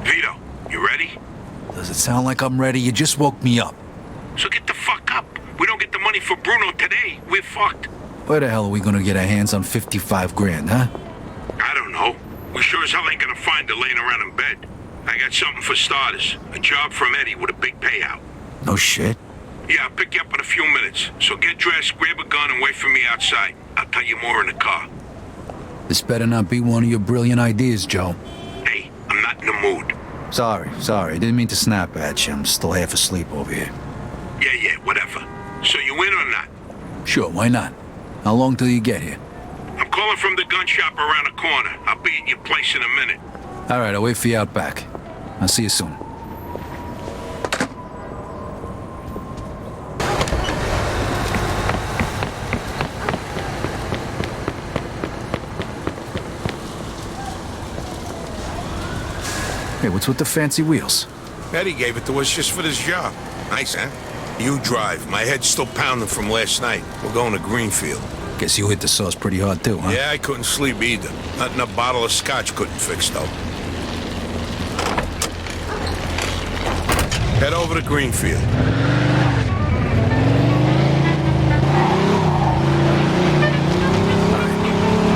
Vito, you ready? Does it sound like I'm ready? You just woke me up. So get the fuck up. We don't get the money for Bruno today, we're fucked. Where the hell are we gonna get our hands on 55 grand, huh? I don't know. We sure as hell ain't gonna find her laying around in bed. I got something for starters. A job from Eddie with a big payout. No shit. Yeah, I'll pick you up in a few minutes. So get dressed, grab a gun, and wait for me outside. I'll tell you more in the car. This better not be one of your brilliant ideas, Joe. Hey, I'm not in the mood. Sorry. Didn't mean to snap at you. I'm still half asleep over here. Yeah, whatever. So you in or not? Sure, why not? How long till you get here? I'm calling from the gun shop around the corner. I'll be at your place in a minute. All right, I'll wait for you out back. I'll see you soon. Hey, what's with the fancy wheels? Eddie gave it to us just for this job. Nice, huh? You drive. My head's still pounding from last night. We're going to Greenfield. Guess you hit the sauce pretty hard too, huh? Yeah, I couldn't sleep either. Nothing a bottle of scotch couldn't fix, though. Head over to Greenfield.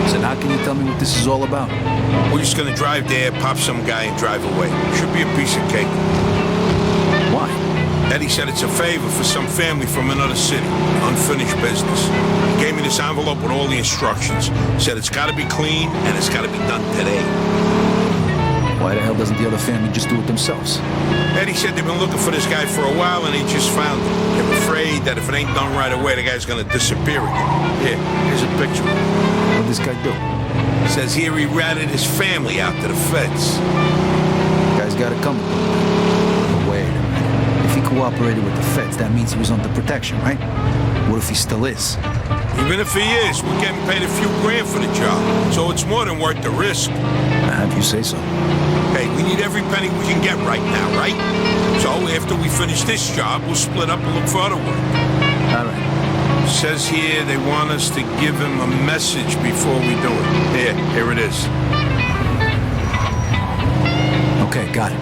So now can you tell me what this is all about? We're just gonna drive there, pop some guy, and drive away. Should be a piece of cake. Why? Eddie said it's a favor for some family from another city. Unfinished business. He gave me this envelope with all the instructions. Said it's gotta be clean, and it's gotta be done today. Why the hell doesn't the other family just do it themselves? Eddie said they've been looking for this guy for a while, and they just found him. They're afraid that if it ain't done right away, the guy's gonna disappear again. Here's a picture. What'd this guy do? Says here he ratted his family out to the feds. Guy's got it coming. But wait a minute. If he cooperated with the feds, that means he was under protection, right? What if he still is? Even if he is, we're getting paid a few grand for the job, so it's more than worth the risk. Have you say so? Hey, we need every penny we can get right now, right? So after we finish this job, we'll split up and look for other work. All right. Says here they want us to give him a message before we do it. Here it is. Okay, got it.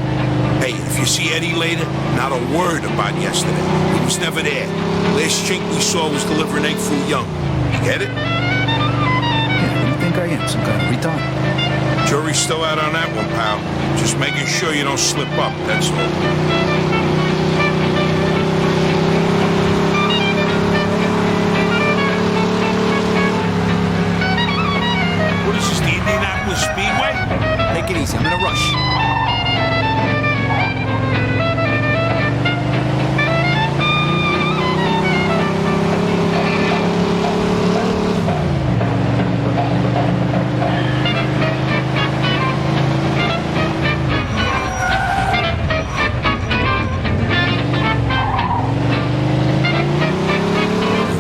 Hey, if you see Eddie later, not a word about yesterday. He was never there. Last chink we saw was delivering egg food young. You get it? Yeah, what do you think I am? Some kind of retard? Jury's still out on that one, pal. Just making sure you don't slip up, that's all. What is this, the Indianapolis Speedway? Take it easy, I'm in a rush.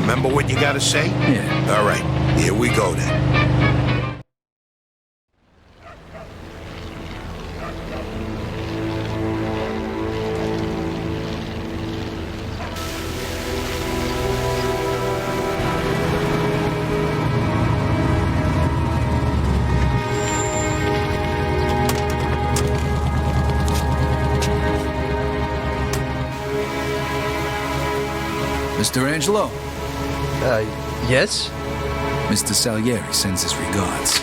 Remember what you gotta say? Yeah. All right, here we go then. Mr. Angelo? Yes? Mr. Salieri sends his regards.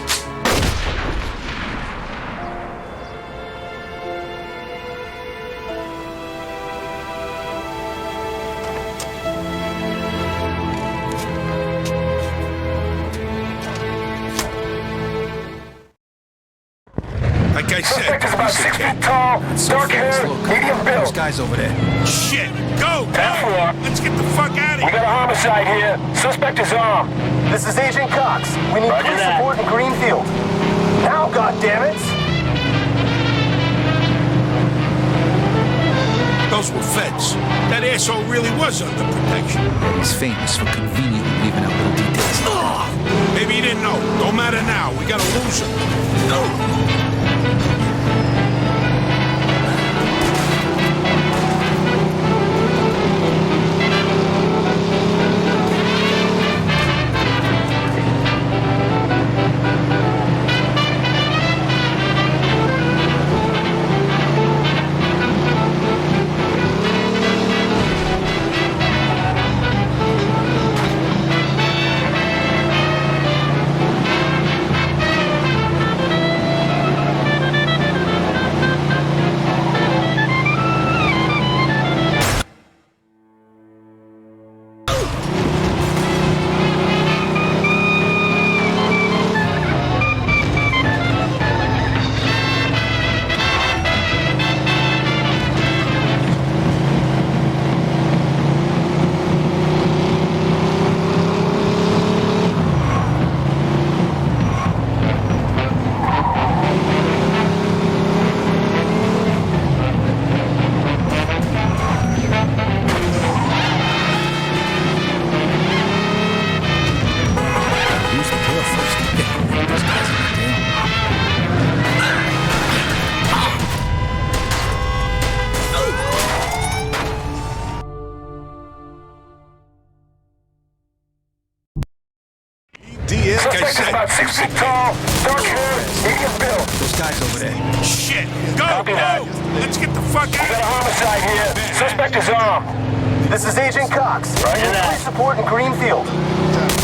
Like I said, Suspect is about 6 feet tall, dark hair, medium Those build. guys over there. shit, go! 10-4. Let's get the fuck out of We here! got a homicide here. Suspect is armed. This is Agent Cox. We need police support in Greenfield. Now, goddammit! Those were feds. That asshole really was under protection. He's famous for conveniently leaving out little details. Maybe he didn't know. Don't matter now. We gotta lose him. No. 6 feet tall, dark hair, medium build. Those guys over there. Shit! Go! Copy that. Go! Let's get the fuck We out got a of homicide here. Suspect is armed. This is Agent Cox. Police support in Greenfield.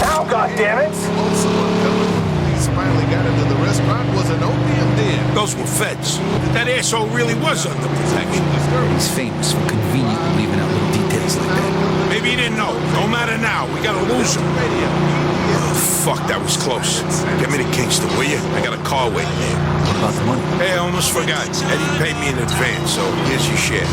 Now, goddammit! Police finally got into the restaurant. Was an opium den. here. Those were feds. That asshole really was under protection. He's famous for conveniently leaving out little details like that. Maybe he didn't know. Don't matter now. We gotta lose him. Oh, fuck, that was close. Get me to Kingston, will you? I got a car waiting there. What about the money? Hey, I almost forgot. Eddie paid me in advance, so here's your share.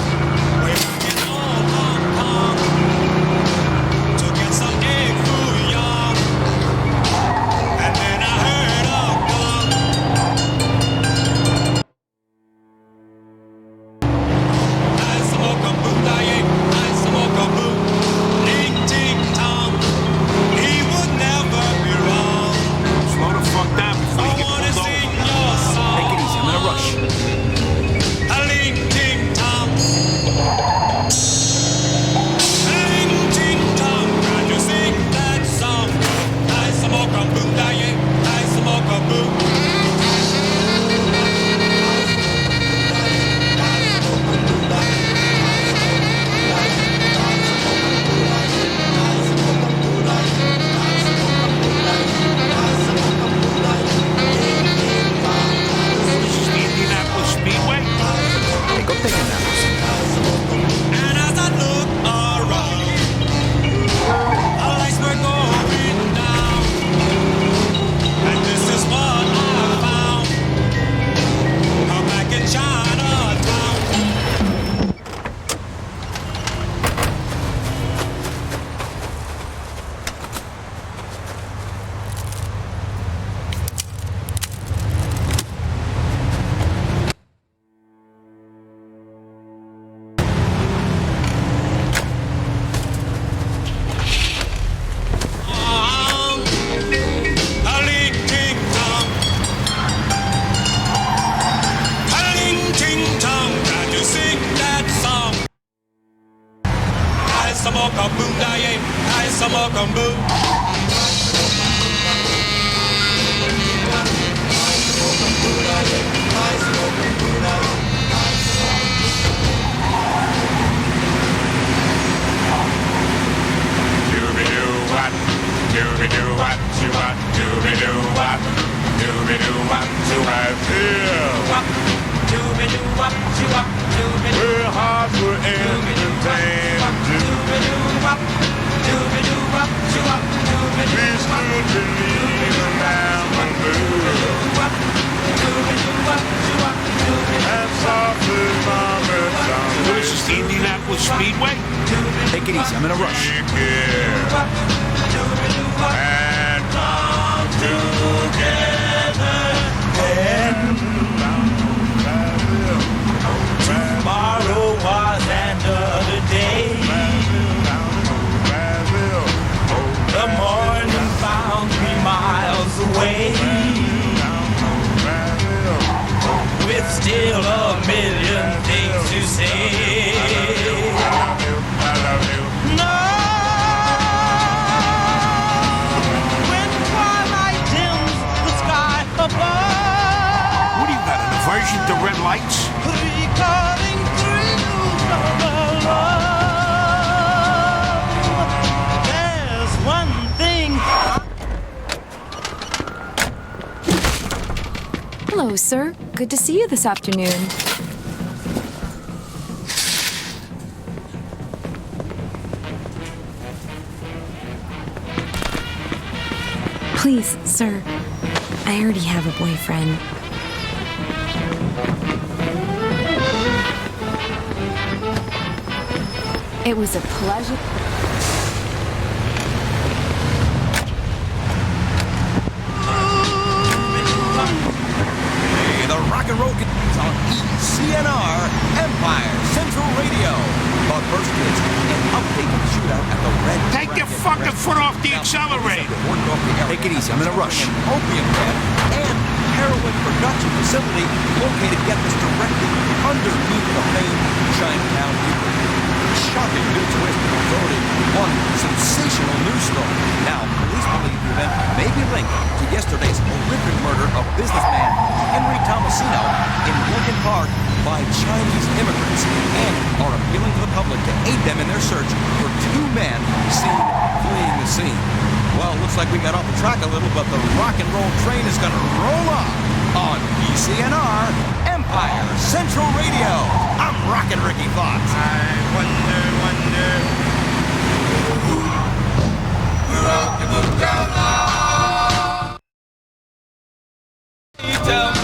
Hello, sir. Good to see you this afternoon. Please, sir. I already have a boyfriend. It was a pleasure. Rock and roll continues on ECNR Empire Central Radio. But first is an update of the shootout at the Red Take your fucking foot off the accelerator. Take it easy, I'm in a rush. An opium den and heroin production facility located, get this, directly underneath the famed Chinatown Depot. Shocking new twist unfolded. One sensational news story. Now, police believe the event may be linked to yesterday's businessman Henry Tomasino in Lincoln Park by Chinese immigrants and are appealing to the public to aid them in their search for two men seen fleeing the scene. Well, looks like we got off the track a little, but the rock and roll train is going to roll on PCNR Empire Central Radio. I'm Rockin' Ricky Fox. I wonder.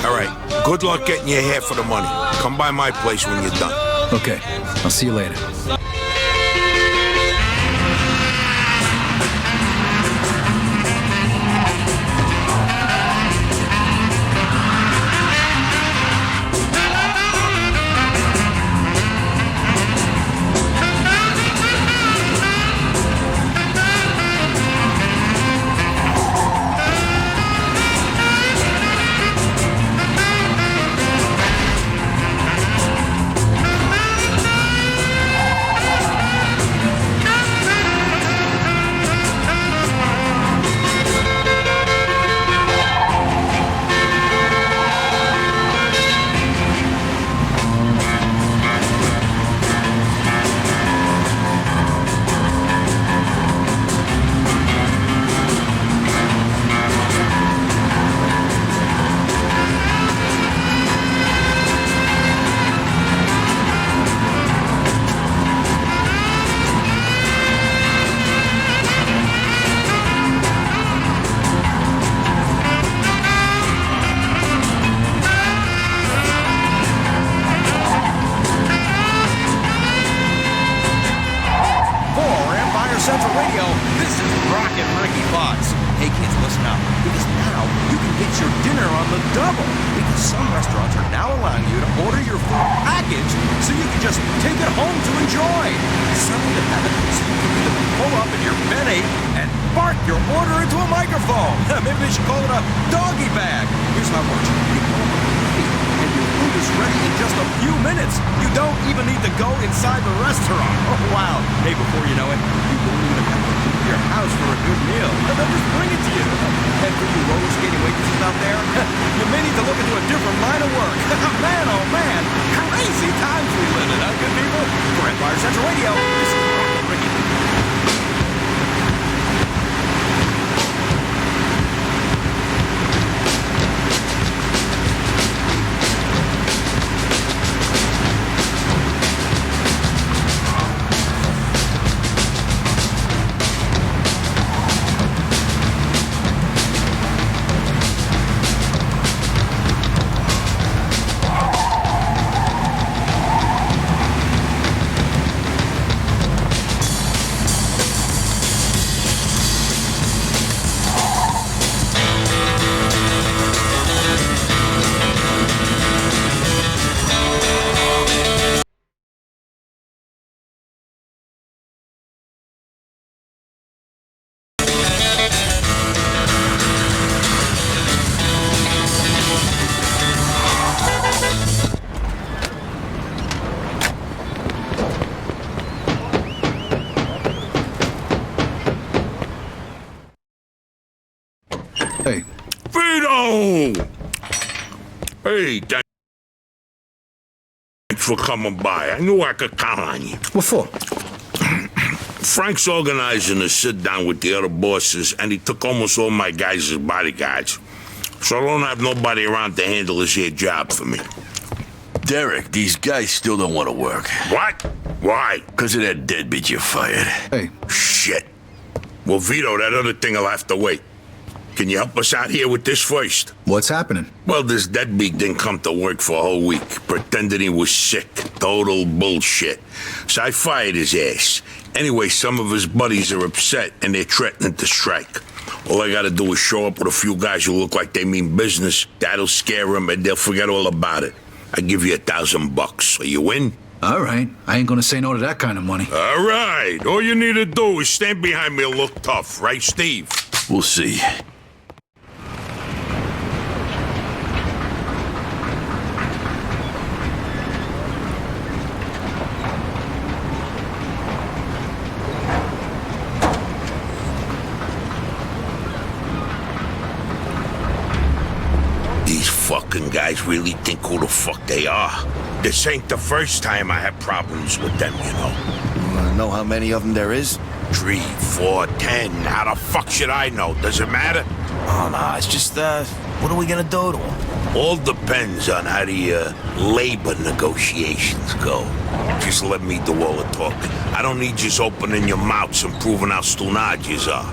All right, good luck getting your half of the money. Come by my place when you're done. Okay, I'll see you later. Central Radio, this is Rockin' Ricky Fox. Hey kids, listen up, because now you can get your dinner on the double, because some restaurants are now allowing you to order your food packaged so you can just take it home to enjoy. Something to have it so you can either pull up in your bed and bark your order into a microphone. Maybe they should call it a doggy bag. Here's how it works. You pull up a coffee and your food is ready in just a few minutes. You don't even need to go inside the restaurant. Oh, wow. Hey, before you know it, you won't even have to leave your house for a good meal. They'll just bring it to you. And for you roller skating waitresses out there, you may need to look into a different line of work. Man, oh man, crazy times we live in, huh, good people? For Empire Central Radio, this is Rockin' Ricky. Hey. Vito! Hey, thanks for coming by. I knew I could count on you. What for? Frank's organizing a sit-down with the other bosses, and he took almost all my guys as bodyguards. So I don't have nobody around to handle this here job for me. Derek, these guys still don't want to work. What? Why? Because of that deadbeat you fired. Hey. Shit. Well, Vito, that other thing will have to wait. Can you help us out here with this first? What's happening? Well, this deadbeat didn't come to work for a whole week, pretending he was sick. Total bullshit. So I fired his ass. Anyway, some of his buddies are upset, and they're threatening to strike. All I gotta do is show up with a few guys who look like they mean business. That'll scare them, and they'll forget all about it. I give you $1,000. Are you in? All right. I ain't gonna say no to that kind of money. All right. All you need to do is stand behind me and look tough, right, Steve? We'll see. guys really think who the fuck they are. This ain't the first time I had problems with them, you know. Know how many of them there is? 3, 4, 10. How the fuck should I know? Does it matter? Oh, no, it's just, what are we gonna do to them? All depends on how the labor negotiations go. Just let me do all the talking. I don't need just opening your mouths and proving how stunad yous are.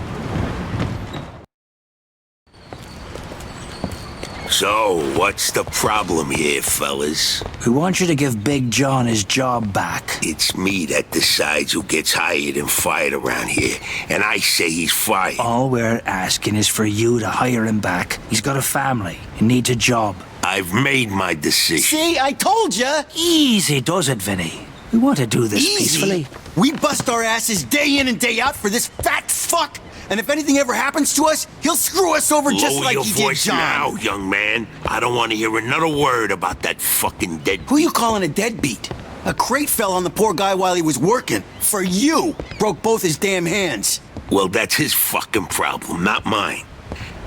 So, what's the problem here, fellas? We want you to give Big John his job back. It's me that decides who gets hired and fired around here, and I say he's fired. All we're asking is for you to hire him back. He's got a family. He needs a job. I've made my decision. See, I told ya! Easy does it, Vinny. We want to do this Easy? peacefully. We bust our asses day in and day out for this fat fuck! And if anything ever happens to us, he'll screw us over just Lower like your he did voice John. now, young man. I don't want to hear another word about that fucking dead. Who you calling a deadbeat? A crate fell on the poor guy while he was working. For you! Broke both his damn hands. Well, that's his fucking problem, not mine.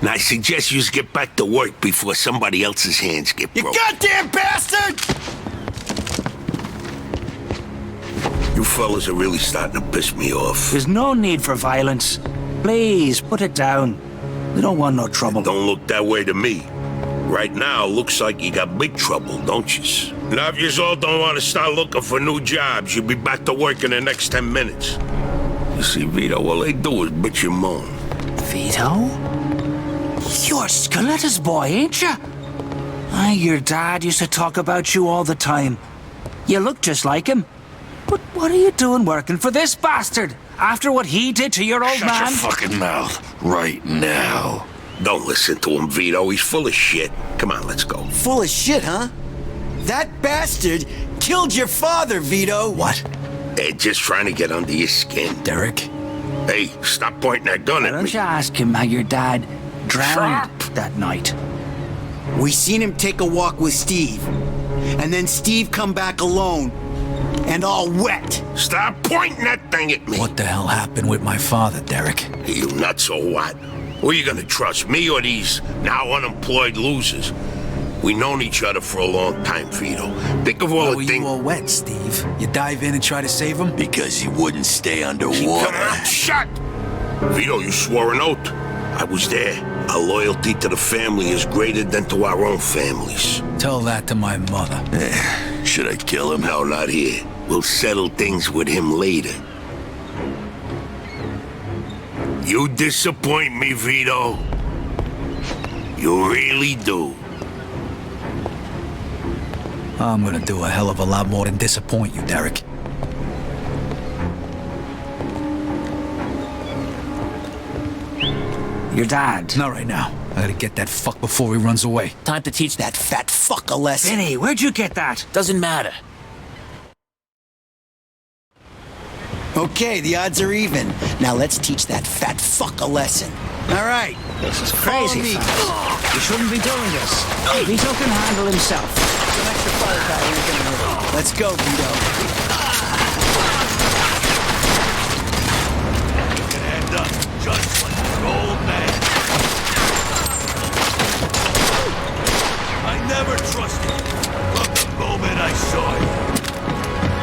And I suggest you get back to work before somebody else's hands get You broken. goddamn bastard! You fellas are really starting to piss me off. There's no need for violence. Please, put it down. We don't want no trouble. Don't look that way to me. Right now, looks like you got big trouble, don't yous? Now, if yous all don't want to start looking for new jobs, you'll be back to work in the next 10 minutes. You see, Vito, all they do is bitch and moan. Vito? You're Scoletta's boy, ain't you? Your dad used to talk about you all the time. You look just like him. But what are you doing working for this bastard? After what he did to your old Shut man? your fucking mouth right now. Don't listen to him, Vito. He's full of shit. Come on, let's go. Full of shit, huh? That bastard killed your father, Vito. What? They're just trying to get under your skin. Derek? Hey, stop pointing that gun Why at don't me. you ask him how your dad drowned that night? We seen him take a walk with Steve. And then Steve come back alone. And all wet. Stop pointing that thing at me. What the hell happened with my father, Derek? You nuts or what? Who are you gonna trust, me or these now unemployed losers? We known each other for a long time, Vito. Think of all Why the were things... you all wet, Steve? You dive in and try to save him? Because he wouldn't stay underwater. Shut! Vito, you swore an oath. I was there. Our loyalty to the family is greater than to our own families. Tell that to my mother. Should I kill him? No, not here. We'll settle things with him later. You disappoint me, Vito. You really do. I'm gonna do a hell of a lot more than disappoint you, Derek. Your dad. Not right now. I gotta get that fuck before he runs away. Time to teach that fat fuck a lesson. Vinny, where'd you get that? Doesn't matter. Okay, the odds are even. Now let's teach that fat fuck a lesson. All right. This is Follow crazy. me. fella. You shouldn't be doing this. Vito can handle himself. Some extra firepower ain't gonna hurt. Let's go, Vito. You can end up just like an old man. I never trusted you from the moment I saw you.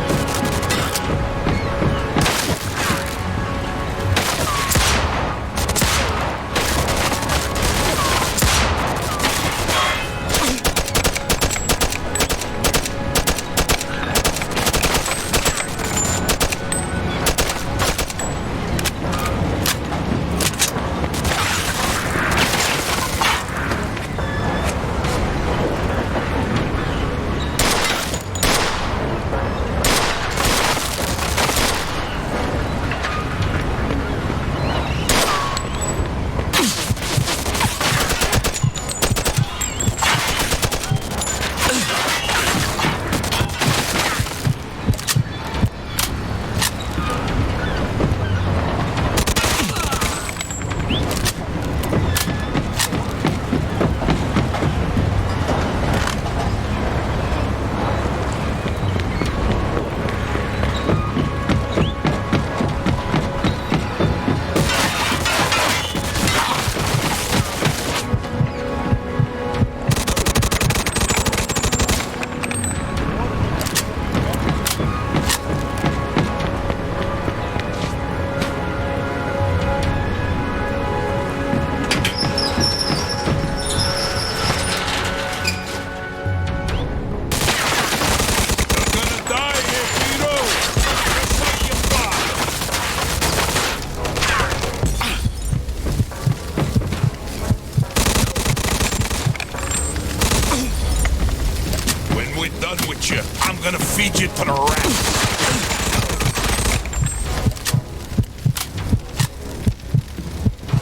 agent to the rest.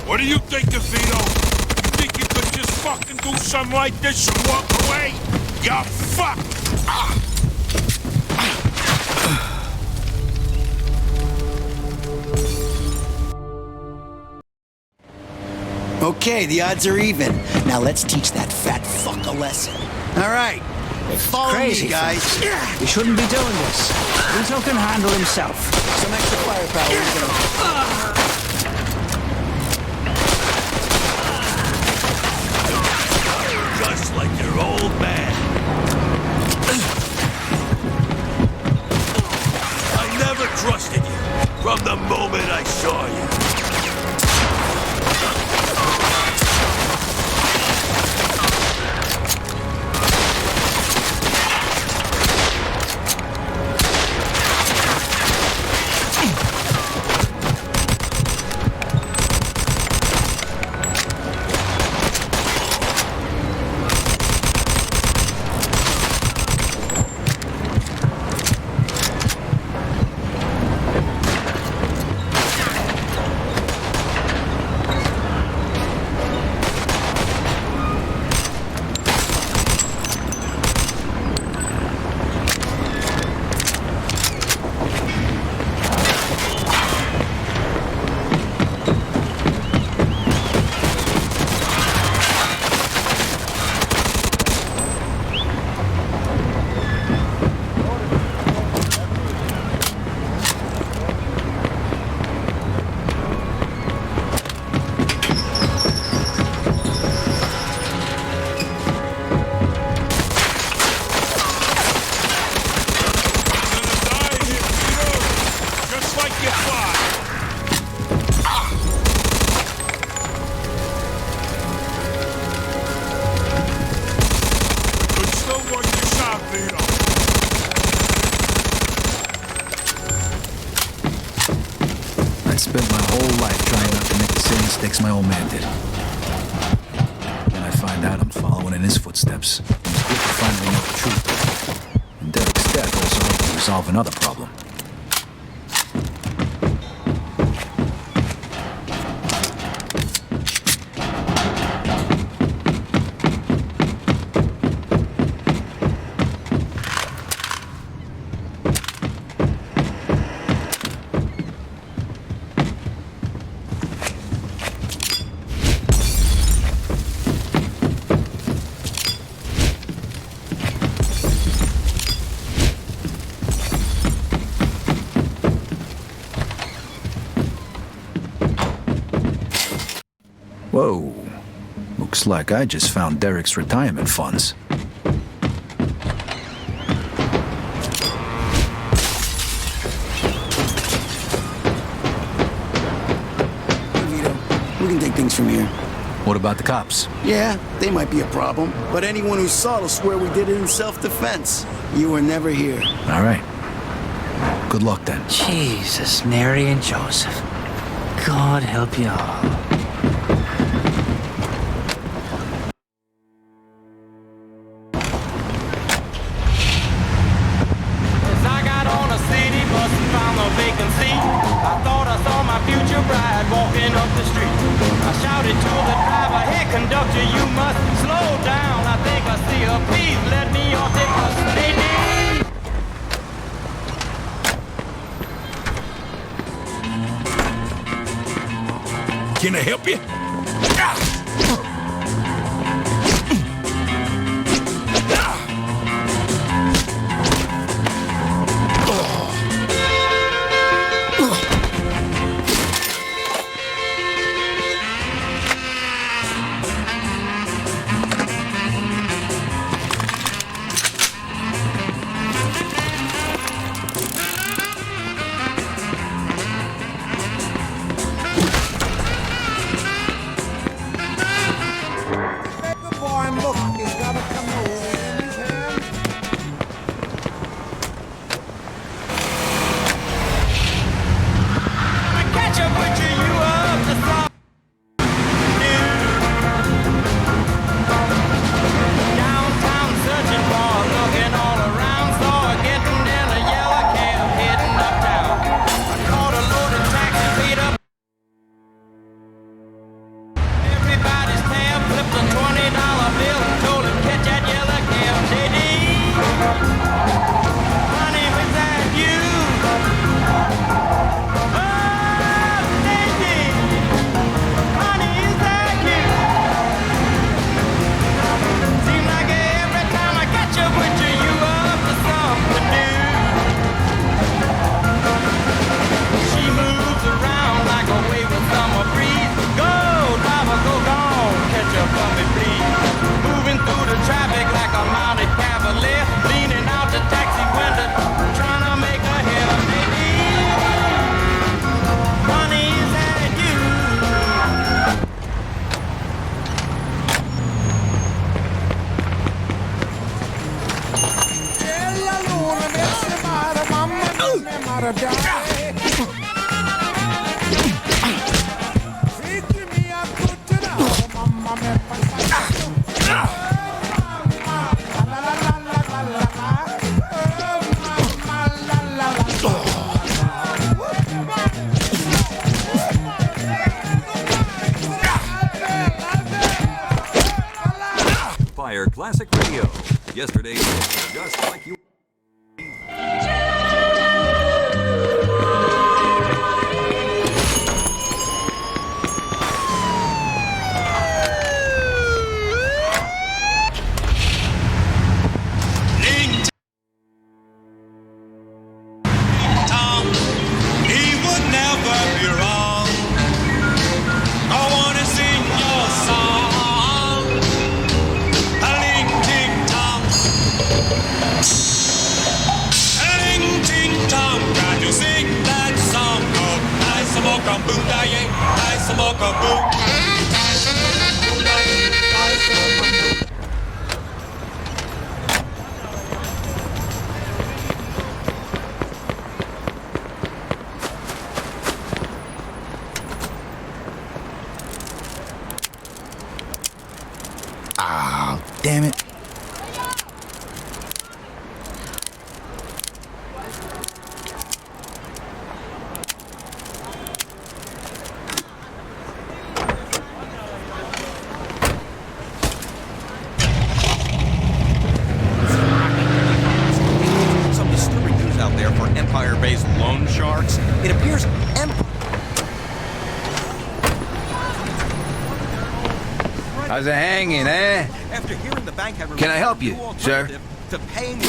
What do you think, Vito? You think you could just fucking do something like this and walk away? You're fucked! Okay, the odds are even. Now let's teach that fat fuck a lesson. All right, follow Crazy, me, guys. He shouldn't be doing this. Vito can handle himself. Some extra firepower. We're gonna... Just like your old man. I never trusted you from the moment I saw you. Spent my whole life trying not to make the same mistakes my old man did. When I find out I'm following in his footsteps, it's good to finally know the truth. And Derek's death also helped me resolve another problem. Whoa. Looks like I just found Derek's retirement funds. Vito, we can take things from here. What about the cops? Yeah, they might be a problem, but anyone who saw will swear we did it in self-defense. You were never here. All right. Good luck then. Jesus, Mary and Joseph. God help you all. Walking up the street, I shouted to the driver, "Hey conductor, you must slow down. I think I see her. Please let me off the bus, lady." Can I help you? gotta die. Give me a good dinner. Mamma mia, Fire Classic Radio. Yesterday, just like you. Ah, damn it. Some disturbing news out there for Empire-based loan sharks. It appears How's it hanging, eh? After hearing the bank had Can I help you, sir? to paying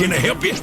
Can I help you?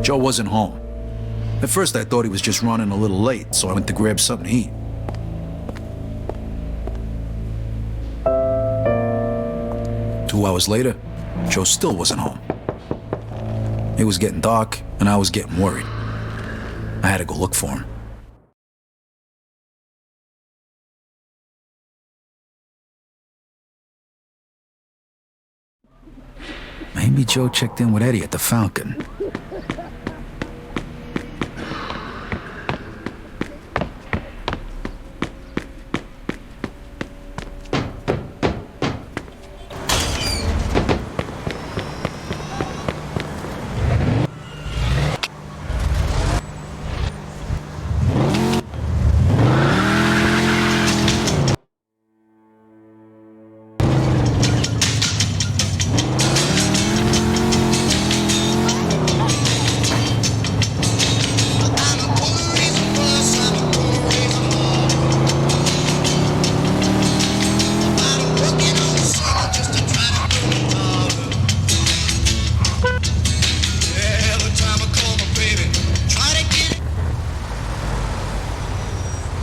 Joe wasn't home. At first, I thought he was just running a little late, so I went to grab something to eat. Two hours later, Joe still wasn't home. It was getting dark, and I was getting worried. I had to go look for him. Maybe Joe checked in with Eddie at the Falcon.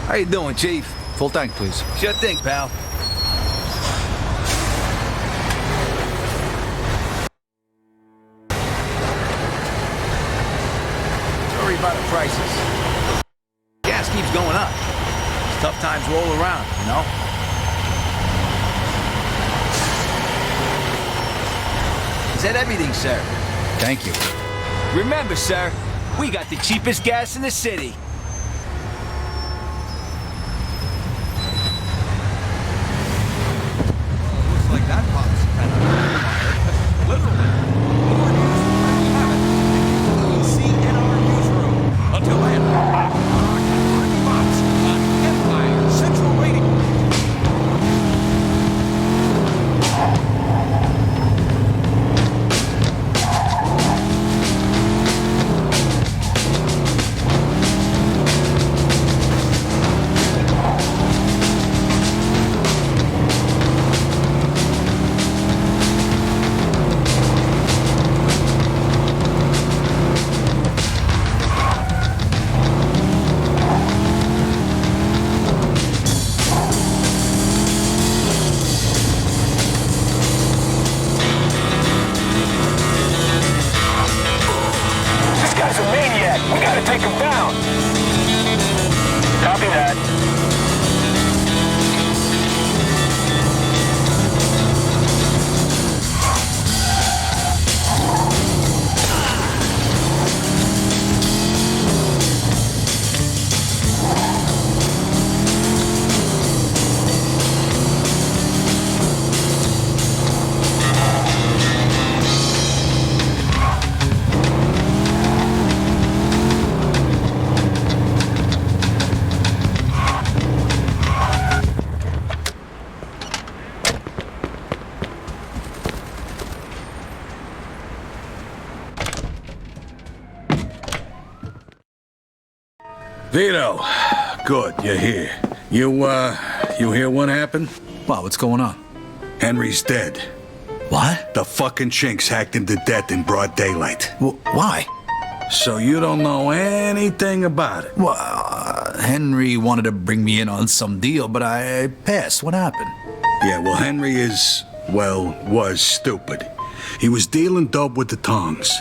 How you doing, Chief? Full tank, please. Sure thing, pal. Sorry about the prices. Gas keeps going up. Tough times roll around, you know? Is that everything, sir? Thank you. Remember, sir, we got the cheapest gas in the city. Like that pop's kind of fired. Literally. More news when we have it. See in our newsroom. Until then, Ricky Fox on Empire Central Radio. Vito, good, you're here. You hear what happened? Wow, what's going on? Henry's dead. What? The fucking chinks hacked him to death in broad daylight. Why? So you don't know anything about it? Well, Henry wanted to bring me in on some deal, but I passed. What happened? Yeah, well, Henry was stupid. He was dealing dope with the tongs.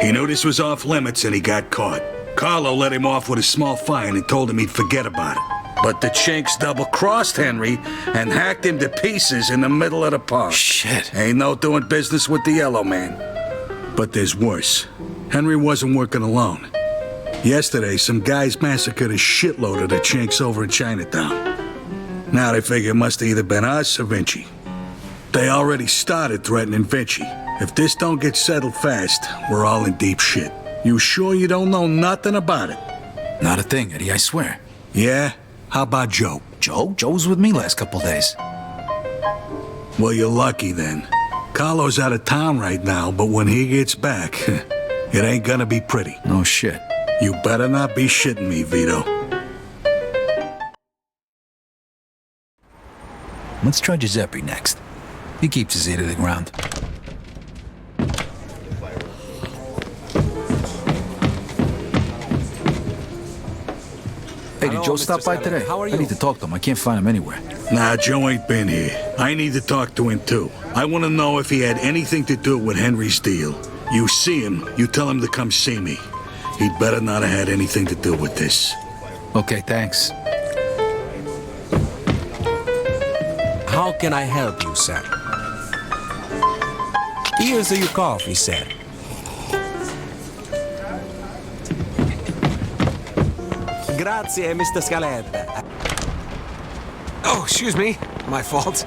He knew this was off limits and he got caught. Carlo let him off with a small fine and told him he'd forget about it. But the chinks double-crossed Henry and hacked him to pieces in the middle of the park. Shit. Ain't no doing business with the yellow man. But there's worse. Henry wasn't working alone. Yesterday, some guys massacred a shitload of the chinks over in Chinatown. Now they figure it must have either been us or Vinci. They already started threatening Vinci. If this don't get settled fast, we're all in deep shit. You sure you don't know nothing about it? Not a thing, Eddie, I swear. Yeah? How about Joe? Joe? Joe was with me last couple days. Well, you're lucky then. Carlo's out of town right now, but when he gets back, it ain't gonna be pretty. No shit. You better not be shitting me, Vito. Let's try Giuseppe next. He keeps his ear to the ground. Hey, did Joe stop by today? How are you? I need to talk to him. I can't find him anywhere. Nah, Joe ain't been here. I need to talk to him, too. I want to know if he had anything to do with Henry's deal. You see him, you tell him to come see me. He'd better not have had anything to do with this. Okay, thanks. How can I help you, sir? Here's your coffee, sir. Grazie, Mr. Scaletta. Oh, excuse me. My fault.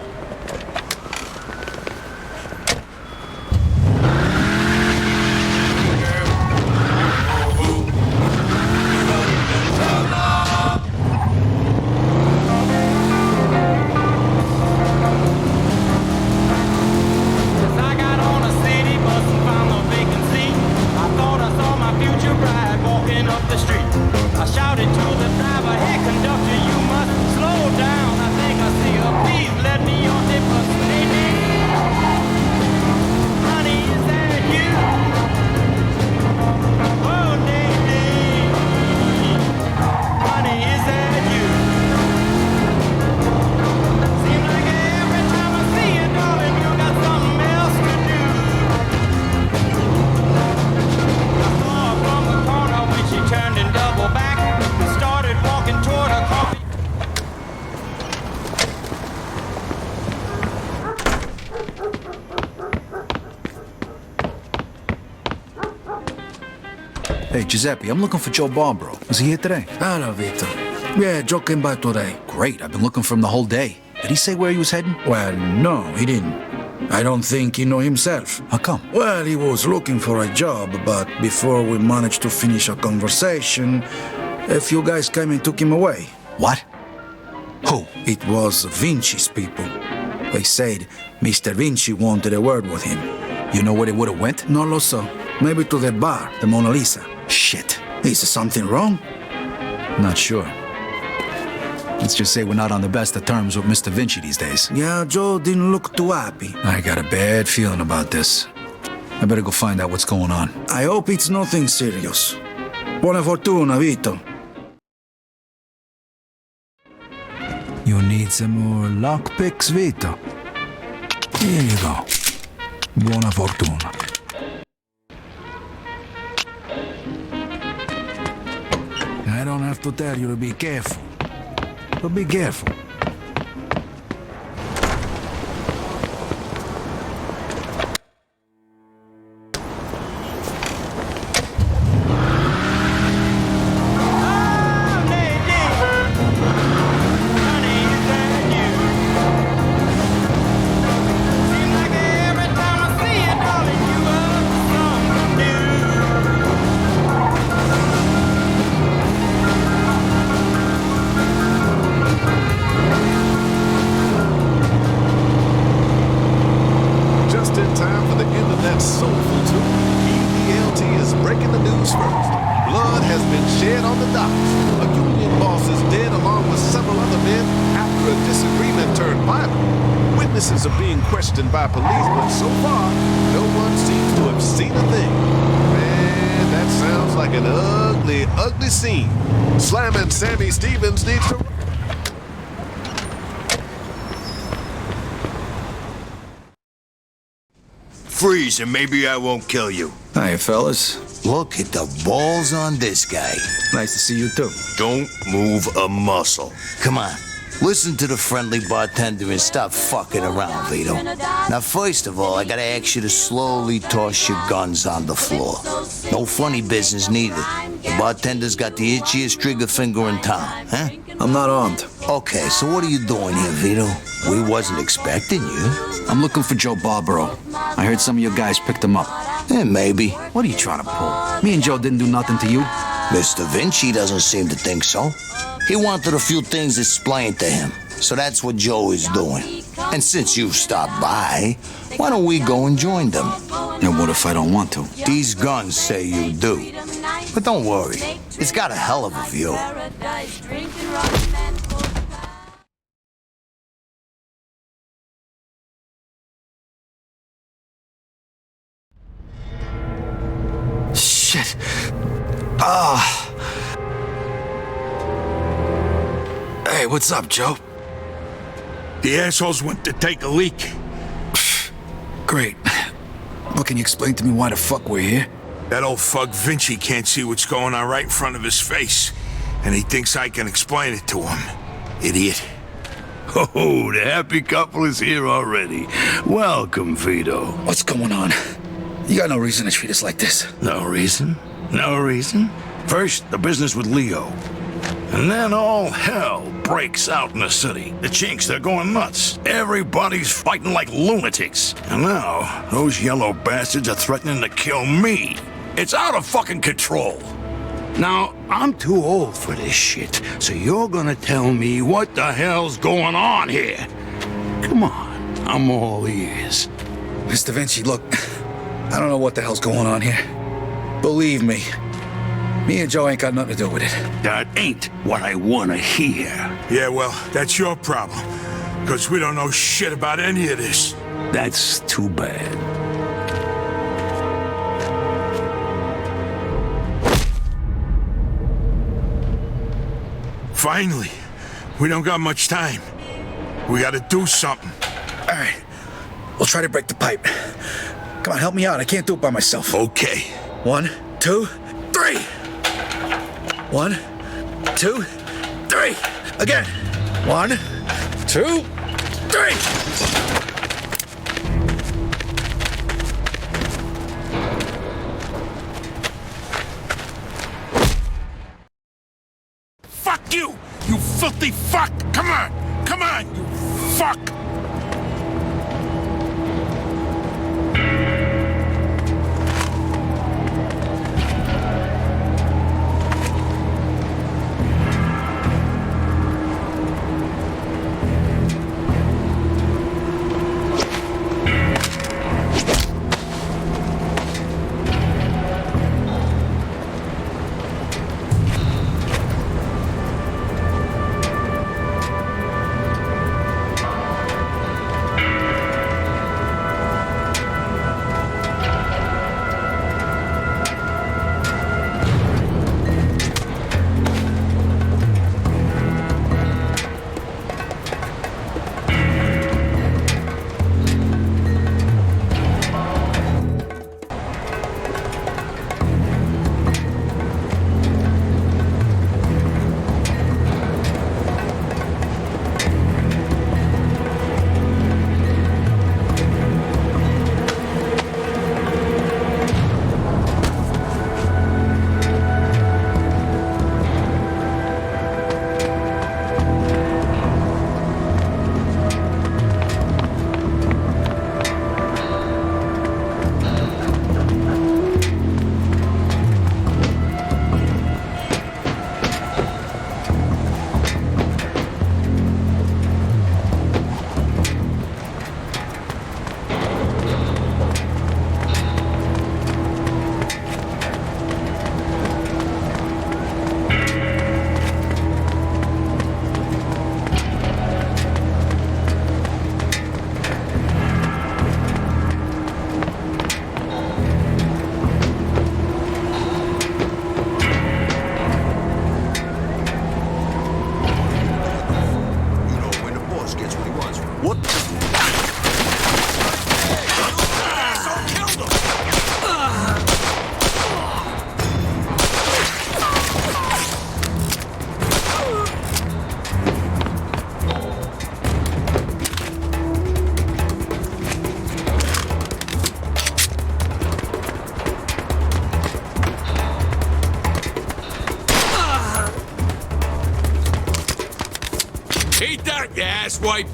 Hey, Giuseppe, I'm looking for Joe Barbaro. Was he here today? Hello, Vito. Yeah, Joe came by today. Great. I've been looking for him the whole day. Did he say where he was heading? Well, no, he didn't. I don't think he knew himself. How come? Well, he was looking for a job, but before we managed to finish a conversation, a few guys came and took him away. What? Who? It was Vinci's people. They said Mr. Vinci wanted a word with him. You know where they would have went? No lo so. Maybe to the bar, the Mona Lisa. Shit. Is something wrong? Not sure. Let's just say we're not on the best of terms with Mr. Vinci these days. Yeah, Joe didn't look too happy. I got a bad feeling about this. I better go find out what's going on. I hope it's nothing serious. Buona fortuna, Vito. You need some more lockpicks, Vito? Here you go. Buona fortuna. I don't have to tell you to be careful. But be careful. Witnesses are being questioned by police, but so far, no one seems to have seen a thing. Man, that sounds like an ugly, ugly scene. Slamming Sammy Stevens needs to... Freeze, and maybe I won't kill you. Hi, fellas. Look at the balls on this guy. Nice to see you, too. Don't move a muscle. Come on. Listen to the friendly bartender and stop fucking around, Vito. Now, first of all, I gotta ask you to slowly toss your guns on the floor. No funny business, neither. The bartender's got the itchiest trigger finger in town, huh? I'm not armed. Okay, so what are you doing here, Vito? We wasn't expecting you. I'm looking for Joe Barbaro. I heard some of your guys picked him up. Maybe. What are you trying to pull? Me and Joe didn't do nothing to you. Mr. Vinci doesn't seem to think so. He wanted a few things explained to him. So that's what Joe is doing. And since you've stopped by, why don't we go and join them? And what if I don't want to? These guns say you do. But don't worry, it's got a hell of a view. Shit. Hey, what's up, Joe? The assholes went to take a leak. Great. Well, can you explain to me why the fuck we're here? That old fuck Vinci can't see what's going on right in front of his face, and he thinks I can explain it to him. Idiot. Oh, the happy couple is here already. Welcome, Vito. What's going on? You got no reason to treat us like this. No reason? No reason? First, the business with Leo. And then all hell breaks out in the city. The chinks, they're going nuts. Everybody's fighting like lunatics. And now, those yellow bastards are threatening to kill me. It's out of fucking control. Now, I'm too old for this shit, so you're gonna tell me what the hell's going on here. Come on, I'm all ears. Mr. Vinci, look, I don't know what the hell's going on here. Believe me, me and Joe ain't got nothing to do with it. That ain't what I wanna hear. Yeah, well, that's your problem, because we don't know shit about any of this. That's too bad. Finally, we don't got much time. We gotta do something. All right, we'll try to break the pipe. Come on, help me out. I can't do it by myself. Okay. 1, 2, 3. 1, 2, 3. Again. 1, 2, 3. Fuck you! You filthy fuck! Come on! Come on, you fuck! Eat that, you asswipe!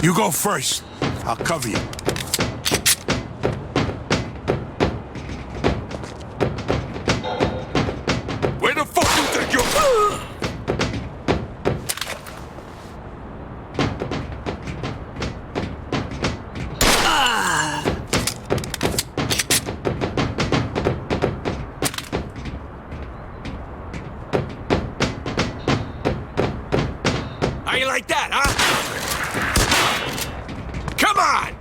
You go first. I'll cover you. Where the fuck you think you're... How you like that, huh? Come on!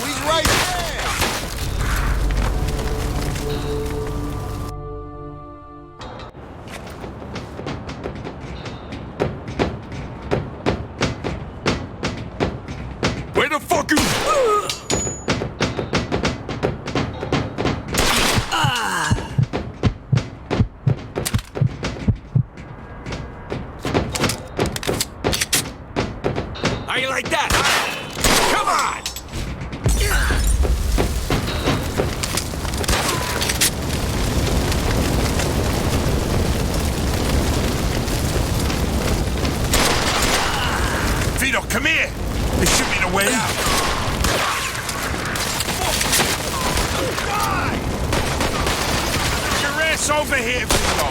He's right there! Where the fuck you... How you like that, huh? Come on! Vito, come here. This should be the way out. Get your ass over here, Vito.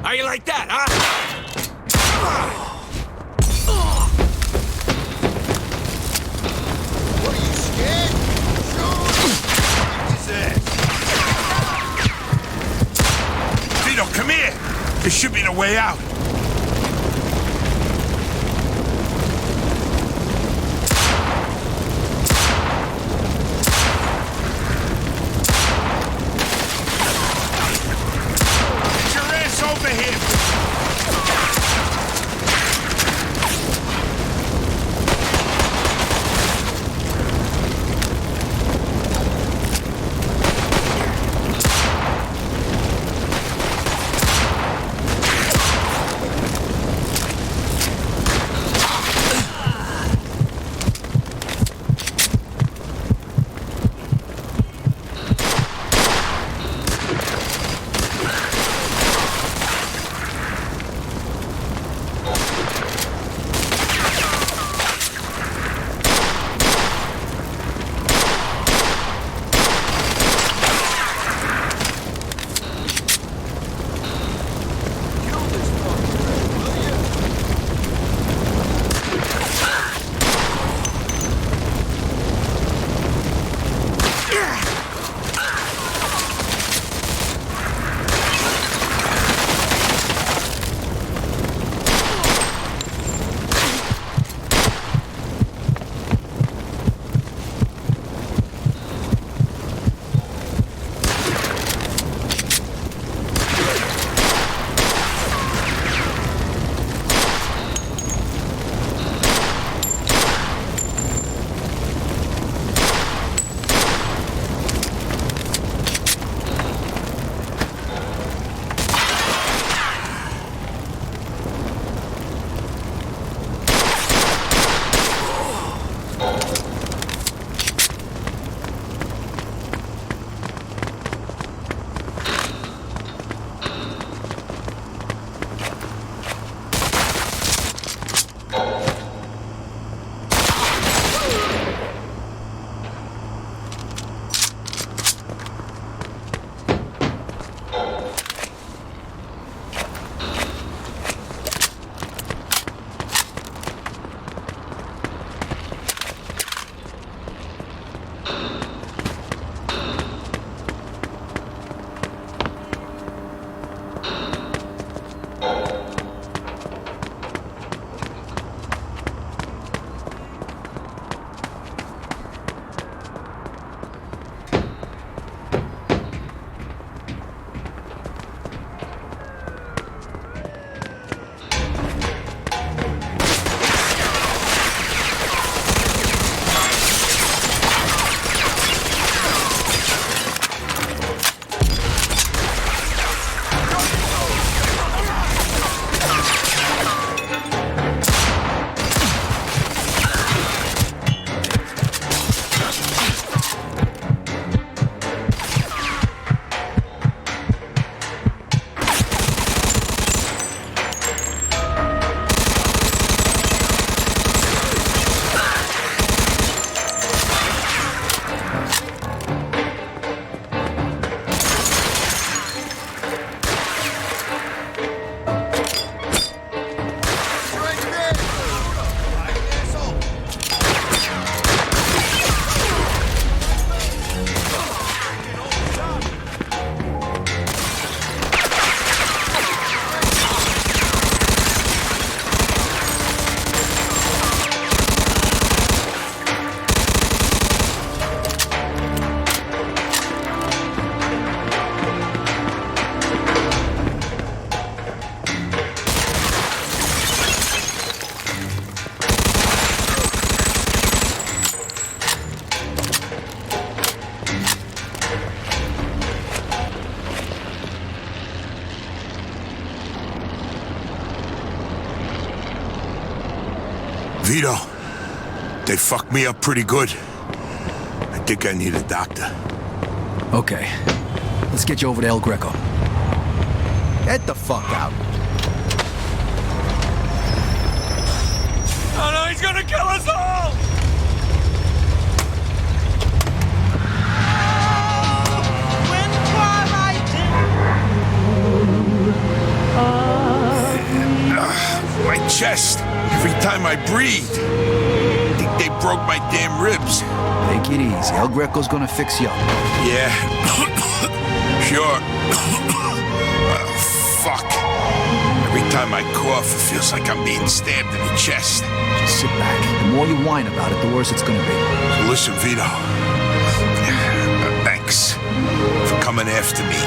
How you like that, huh? What are you scared? Shoot his ass. Vito, come here. This should be the way out. Get your ass over here. Vito, they fucked me up pretty good. I think I need a doctor. Okay. Let's get you over to El Greco. Get the fuck out. Oh no, he's gonna kill us all! My chest. Every time I breathe. I think they broke my damn ribs. Take it easy. El Greco's gonna fix you up. Yeah. Sure. Fuck. Every time I cough, it feels like I'm being stabbed in the chest. Just sit back. The more you whine about it, the worse it's gonna be. So listen, Vito. Thanks for coming after me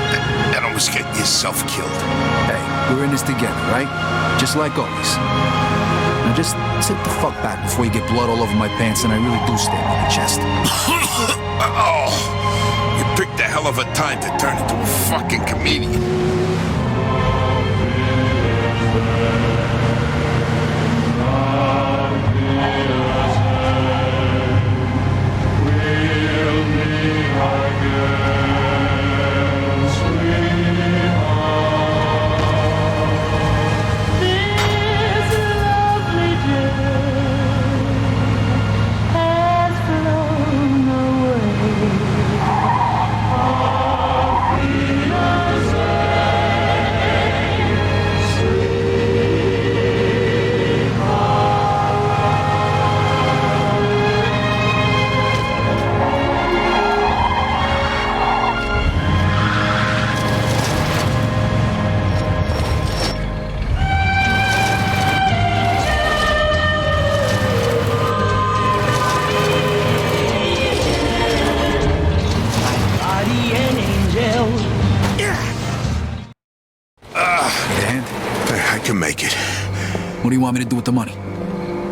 and almost getting yourself killed. Hey, we're in this together, right? Just like always. Now just sit the fuck back before you get blood all over my pants and I really do stab you in the chest. Oh, you picked a hell of a time to turn into a fucking comedian. I can make it. What do you want me to do with the money?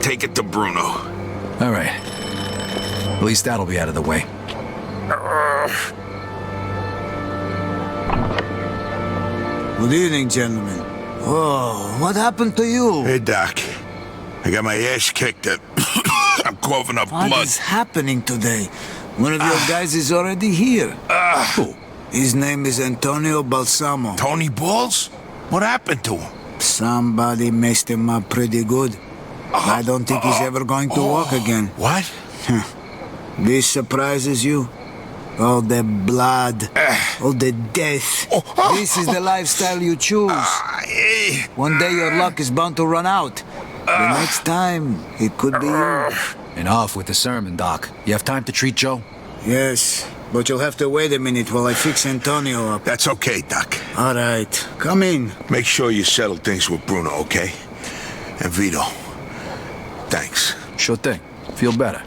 Take it to Bruno. All right. At least that'll be out of the way. Good evening, gentlemen. Oh, what happened to you? Hey, Doc. I got my ass kicked up. I'm coughing up blood. What is happening today? One of your guys is already here. Who? His name is Antonio Balsamo. Tony Balls? What happened to him? Somebody messed him up pretty good. I don't think he's ever going to walk again. What? This surprises you? All the blood, all the death. This is the lifestyle you choose. One day your luck is bound to run out. The next time, it could be you. Enough with the sermon, Doc. You have time to treat Joe? Yes, but you'll have to wait a minute while I fix Antonio up. That's okay, Doc. All right, come in. Make sure you settle things with Bruno, okay? And Vito, thanks. Sure thing. Feel better.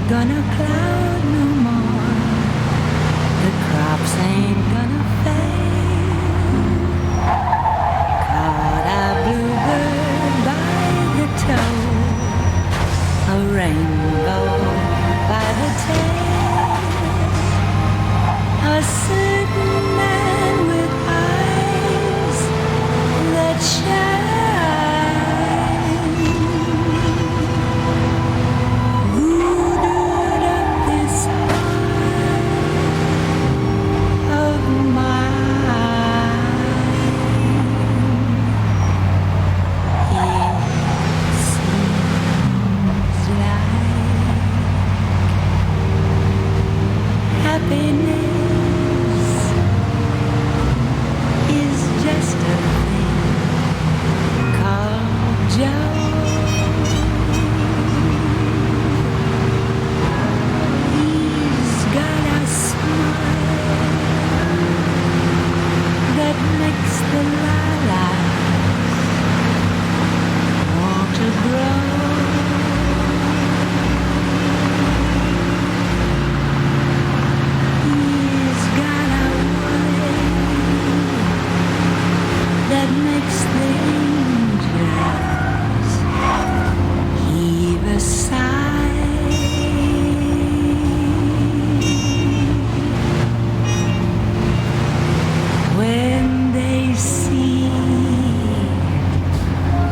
Gonna cloud no more. The crops ain't gonna fade. Caught a bluebird by the toe, a rainbow by the tail. A certain man with eyes that shine. This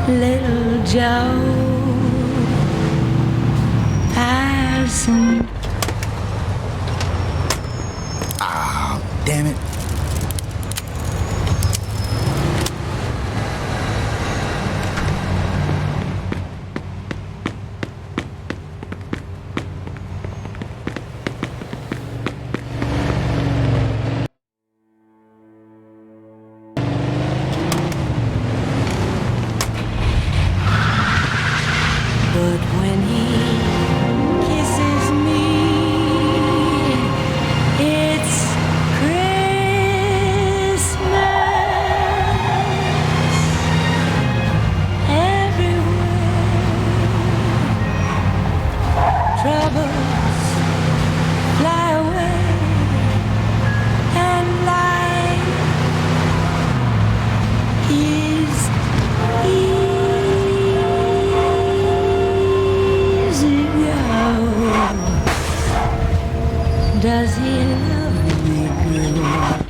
little Joe passing. Ah, damn it. But when he kisses me, it's Christmas everywhere. Troubles fly away and life is easy go. Does he love me good?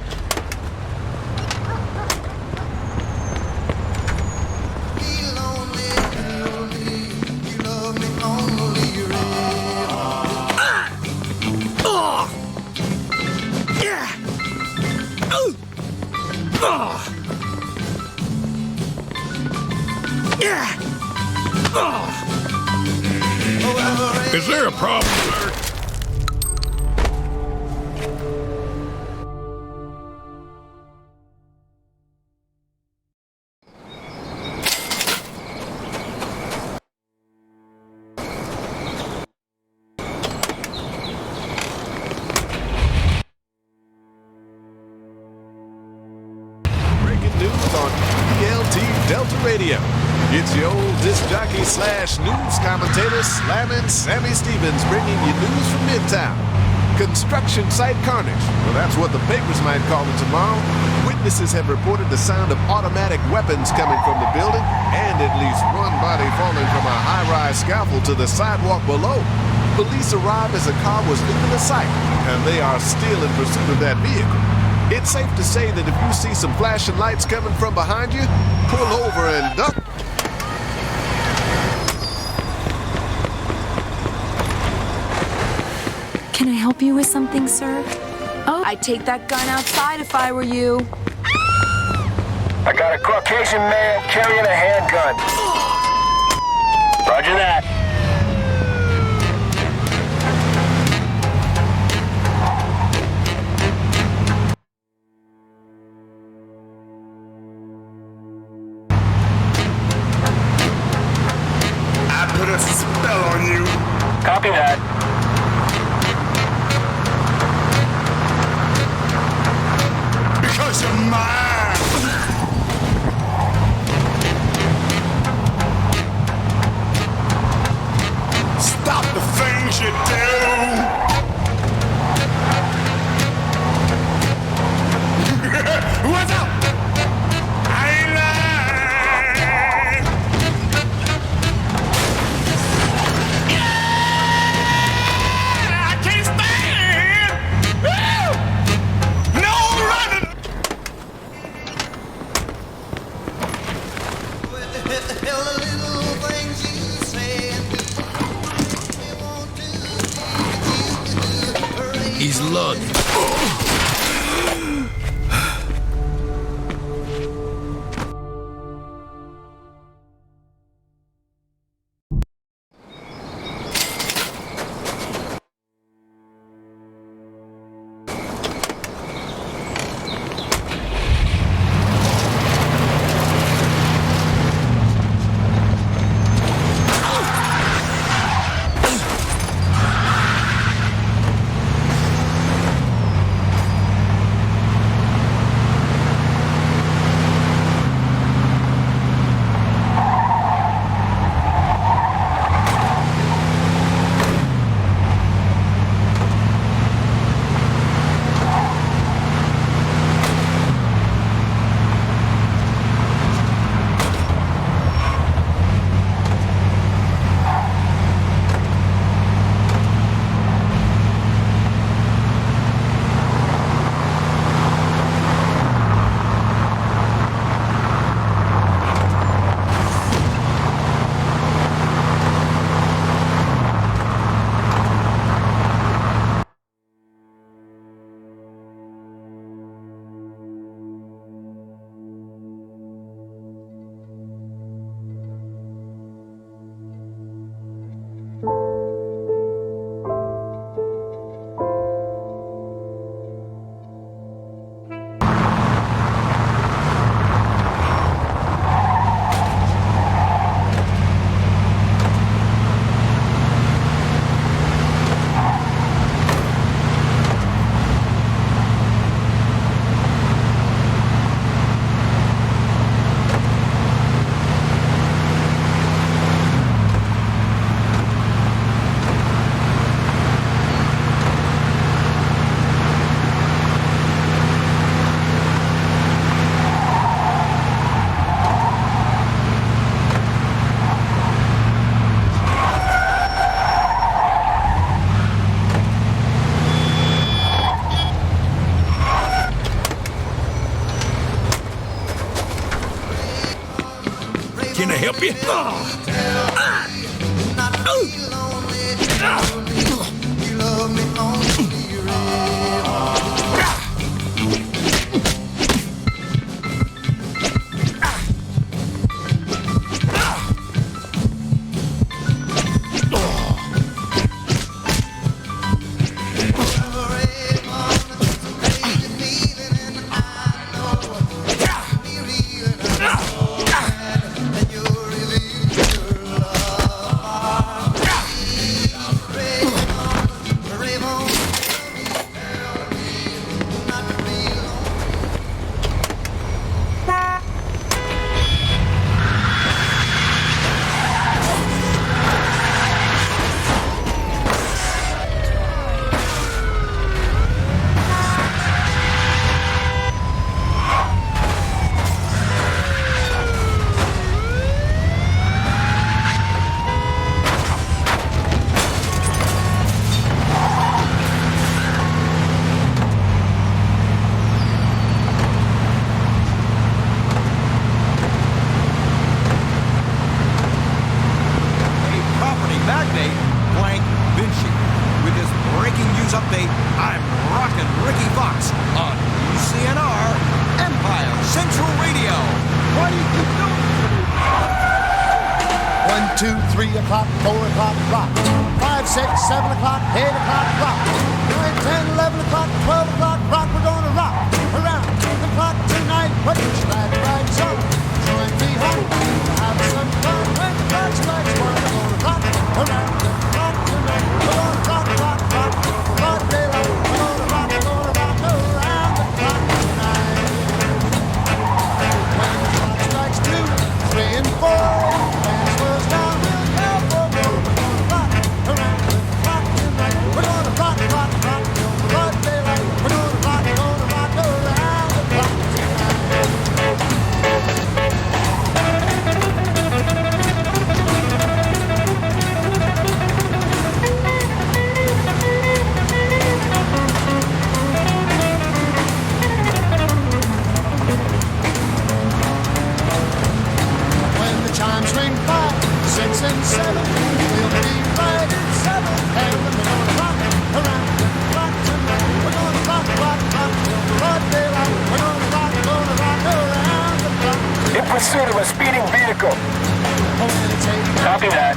Is there a problem, sir? Breaking news on ELT Delta Radio. It's your old disc jockey / news commentator slamming Sammy Stevens bringing you news from Midtown. Construction site carnage. Well, that's what the papers might call it tomorrow. Witnesses have reported the sound of automatic weapons coming from the building and at least one body falling from a high-rise scaffold to the sidewalk below. Police arrive as a car was leaving the site, and they are still in pursuit of that vehicle. It's safe to say that if you see some flashing lights coming from behind you, pull over and duck. Can I help you with something, sir? Oh, I'd take that gun outside if I were you. I got a Caucasian man carrying a handgun. Roger that. I put a spell on you. Copy that. Because you're mine. Stop the things you do. What's up? I ain't lying. Yeah, I can't stand. Woo! No running. He's lugged. Can I help you? Pursuit of a speeding vehicle. Copy that.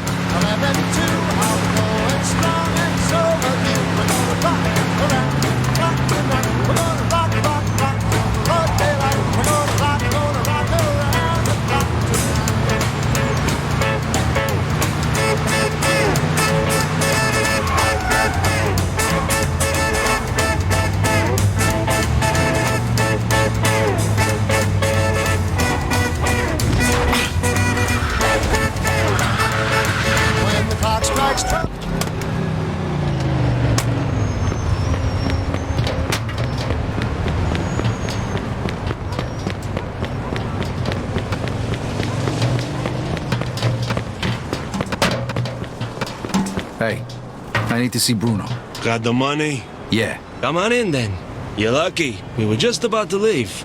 Hey, I need to see Bruno. Got the money? Yeah. Come on in then. You're lucky. We were just about to leave.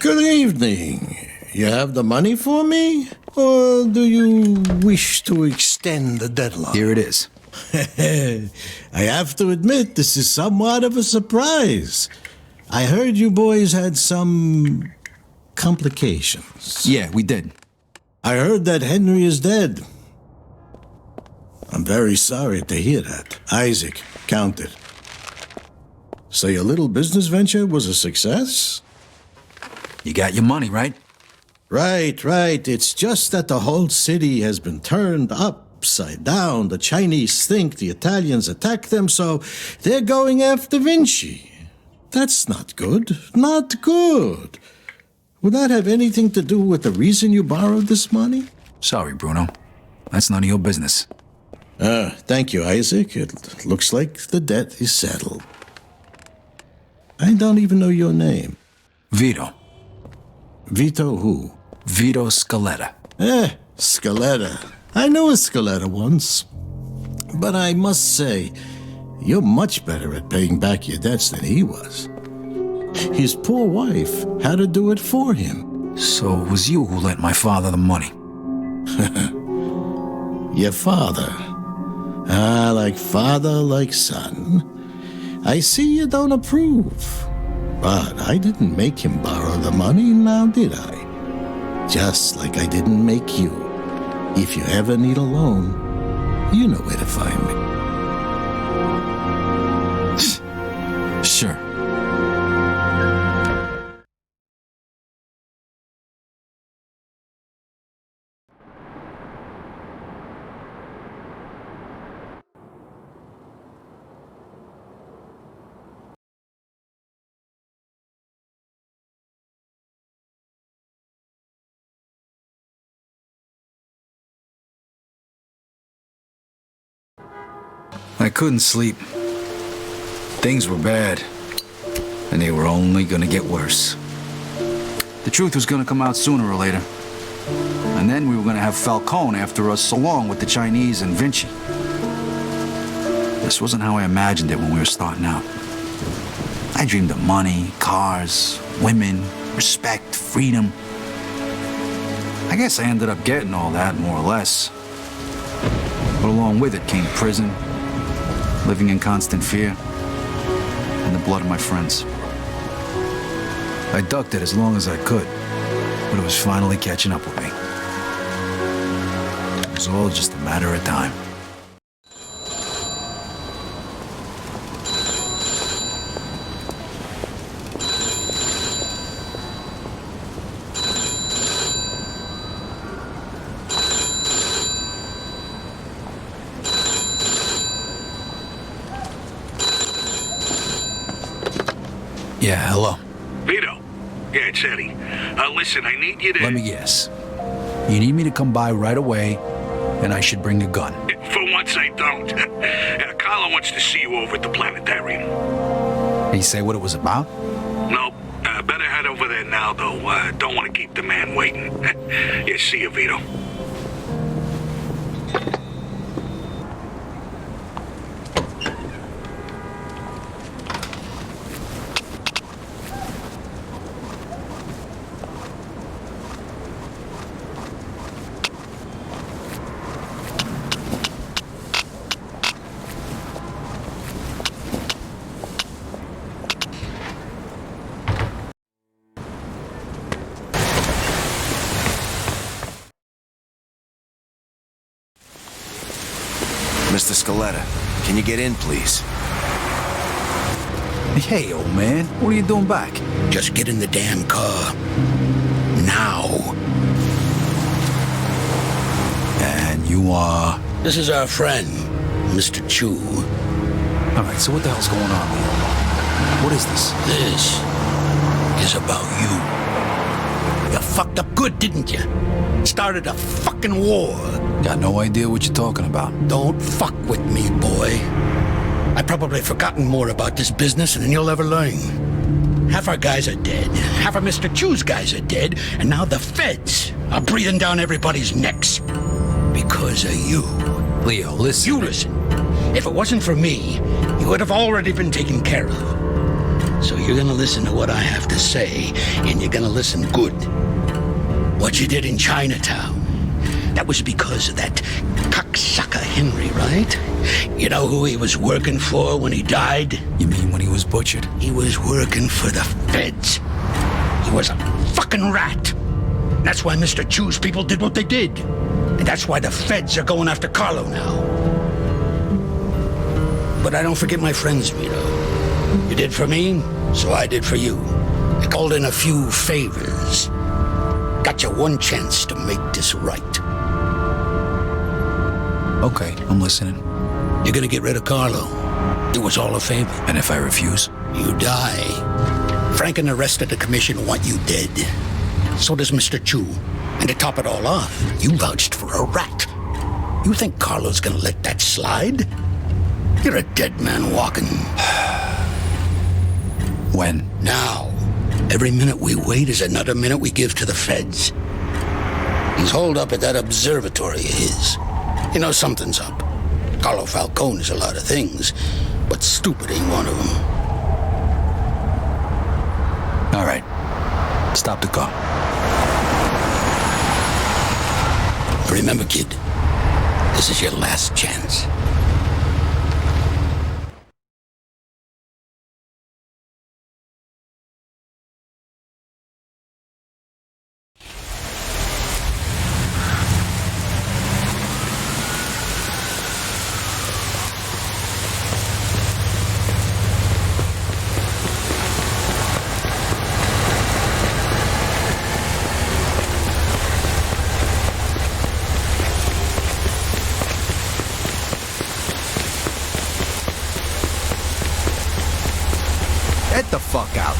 Good evening. You have the money for me? Or do you wish to extend the deadline? Here it is. I have to admit, this is somewhat of a surprise. I heard you boys had some complications. Yeah, we did. I heard that Henry is dead. I'm very sorry to hear that. Isaac, count it. So your little business venture was a success? You got your money, right? Right. It's just that the whole city has been turned upside down. The Chinese think the Italians attacked them, so they're going after Vinci. That's not good. Not good. Would that have anything to do with the reason you borrowed this money? Sorry, Bruno. That's none of your business. Thank you, Isaac. It looks like the debt is settled. I don't even know your name. Vito. Vito who? Vito Scaletta. Scaletta. I knew a Scaletta once. But I must say, you're much better at paying back your debts than he was. His poor wife had to do it for him. So it was you who lent my father the money? Your father. Ah, like father, like son. I see you don't approve. But I didn't make him borrow the money, now did I? Just like I didn't make you. If you ever need a loan, you know where to find me. Sure. I couldn't sleep. Things were bad, and they were only gonna get worse. The truth was gonna come out sooner or later. And then we were gonna have Falcone after us, along with the Chinese and Vinci. This wasn't how I imagined it when we were starting out. I dreamed of money, cars, women, respect, freedom. I guess I ended up getting all that, more or less. But along with it came prison, living in constant fear, and the blood of my friends. I ducked it as long as I could, but it was finally catching up with me. It was all just a matter of time. Yeah, hello. Vito. Yeah, it's Eddie. Listen, I need you to... Let me guess. You need me to come by right away, and I should bring a gun. For once, I don't. Carlo wants to see you over at the planetarium. Did he say what it was about? No. Better head over there now, though. Don't want to keep the man waiting. Yeah, see you, Vito. Mr. Scaletta, can you get in, please? Hey, old man, what are you doing back? Just get in the damn car. Now. And you are? This is our friend, Mr. Chu. All right, so what the hell's going on here? What is this? This is about you. You fucked up good, didn't you? Started a fucking war. Got no idea what you're talking about. Don't fuck with me, boy. I've probably forgotten more about this business than you'll ever learn. Half our guys are dead. Half of Mr. Chu's guys are dead. And now the feds are breathing down everybody's necks. Because of you. Leo, listen. You listen. If it wasn't for me, you would have already been taken care of. So you're gonna listen to what I have to say, and you're gonna listen good. What you did in Chinatown, that was because of that cocksucker Henry, right? You know who he was working for when he died? You mean when he was butchered? He was working for the feds. He was a fucking rat. That's why Mr. Chu's people did what they did. And that's why the feds are going after Carlo now. But I don't forget my friends, Vito. You did for me, so I did for you. I called in a few favors. Got you one chance to make this right. Okay, I'm listening. You're gonna get rid of Carlo. Do us all a favor. And if I refuse? You die. Frank and the rest of the commission want you dead. So does Mr. Chu. And to top it all off, you vouched for a rat. You think Carlo's gonna let that slide? You're a dead man walking. When? Now. Every minute we wait is another minute we give to the feds. He's holed up at that observatory of his. You know something's up. Carlo Falcone is a lot of things, but stupid ain't one of them. All right. Stop the car. Remember, kid, this is your last chance. Get the fuck out.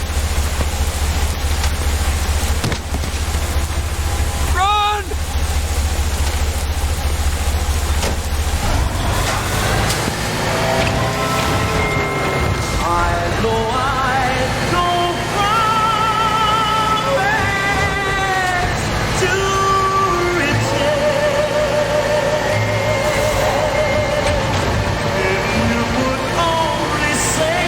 Run! I know I don't promise to return. If you would only say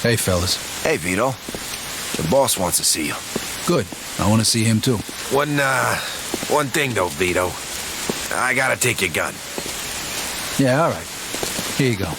Hey, fellas. Hey, Vito. The boss wants to see you. Good. I want to see him too. One thing though, Vito. I gotta take your gun. Yeah, all right. Here you go.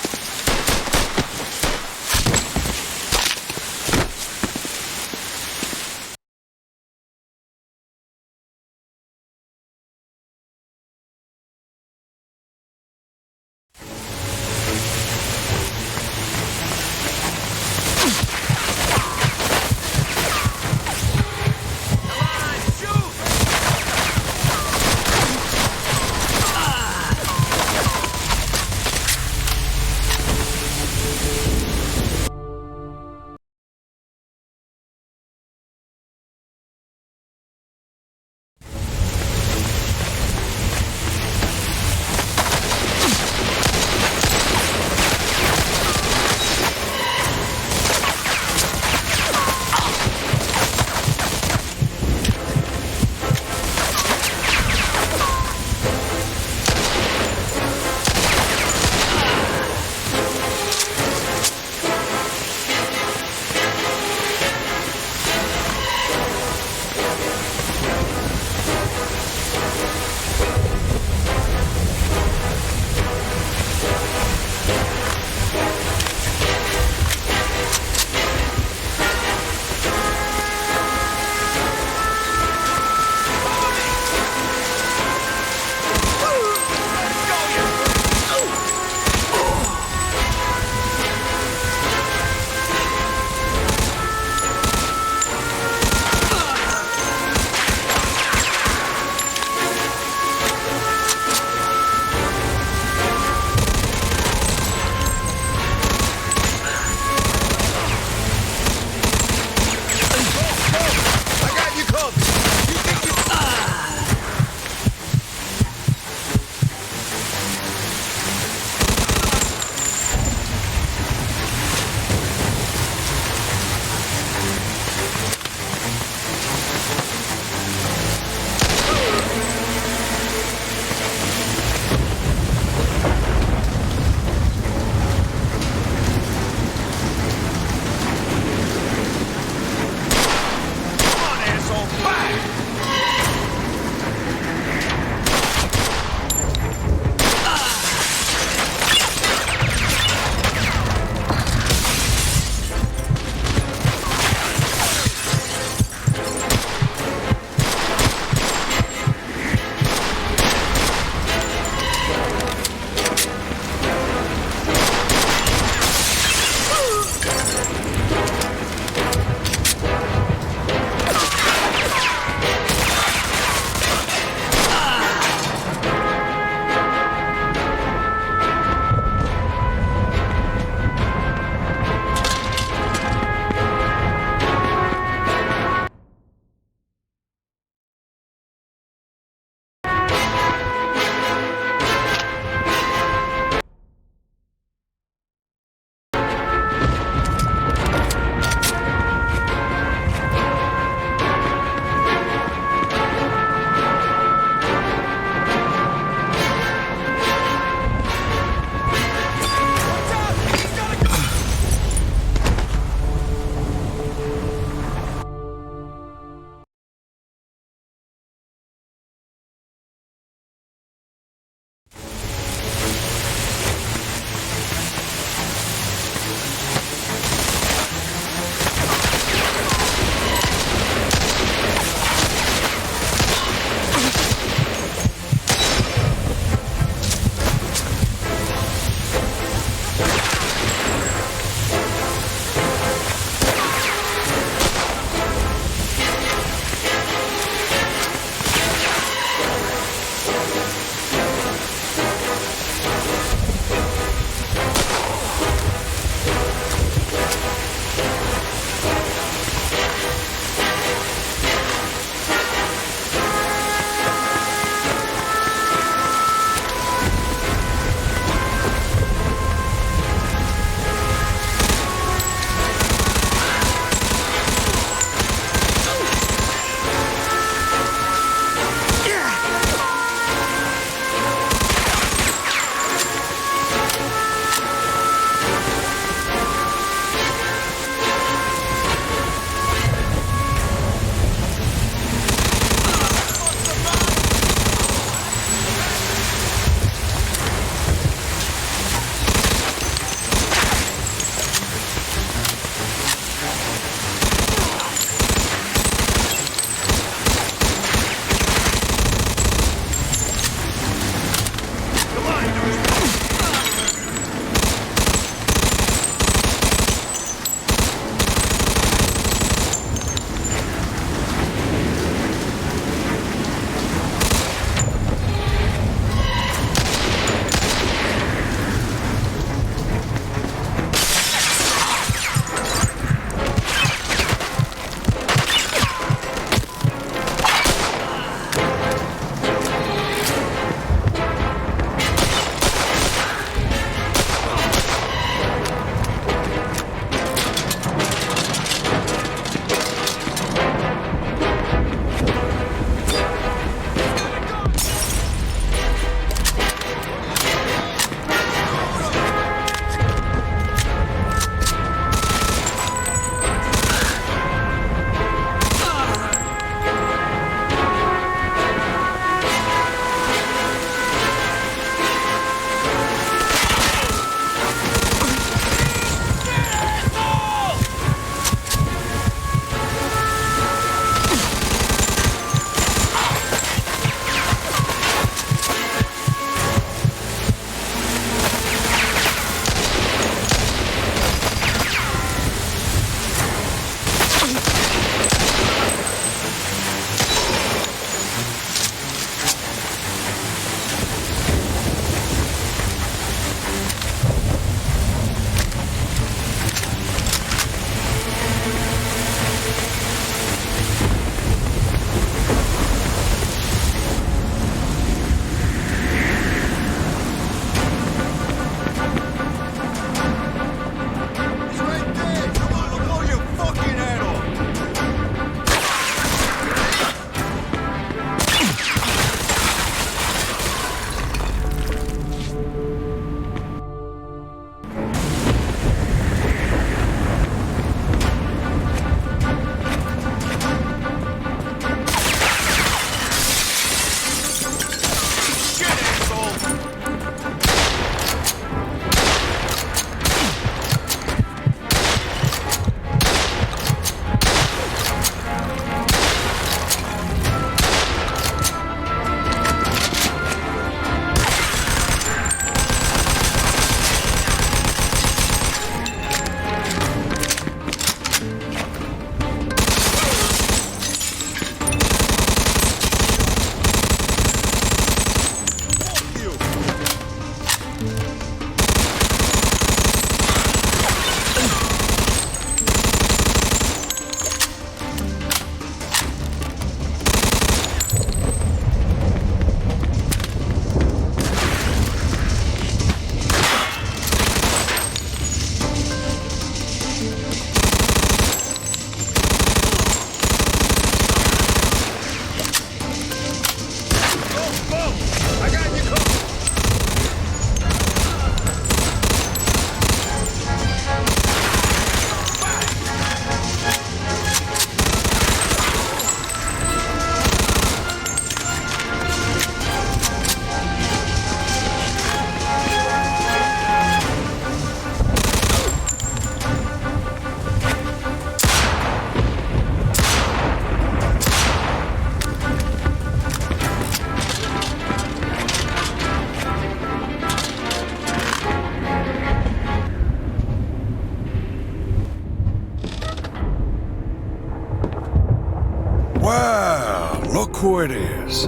who it is.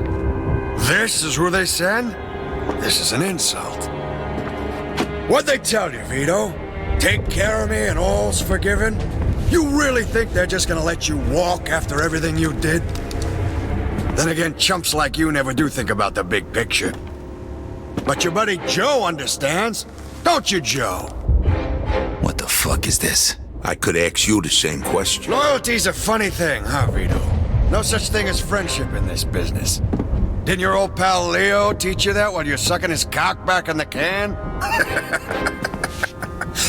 This is who they send? This is an insult. What'd they tell you, Vito? Take care of me and all's forgiven? You really think they're just gonna let you walk after everything you did? Then again, chumps like you never do think about the big picture. But your buddy Joe understands. Don't you, Joe? What the fuck is this? I could ask you the same question. Loyalty's a funny thing, huh, Vito? No such thing as friendship in this business. Didn't your old pal Leo teach you that while you're sucking his cock back in the can?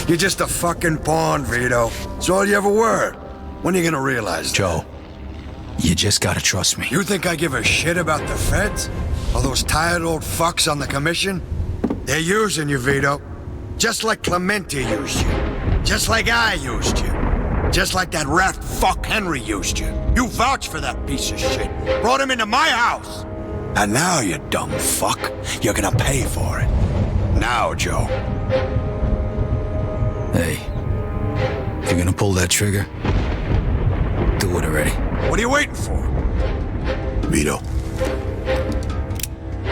You're just a fucking pawn, Vito. It's all you ever were. When are you gonna realize that? Joe, you just gotta trust me. You think I give a shit about the feds? All those tired old fucks on the commission? They're using you, Vito. Just like Clemente used you. Just like I used you. Just like that rat fuck Henry used you. You vouched for that piece of shit. Brought him into my house. And now, you dumb fuck, you're gonna pay for it. Now, Joe. Hey, if you're gonna pull that trigger, do it already. What are you waiting for? Vito,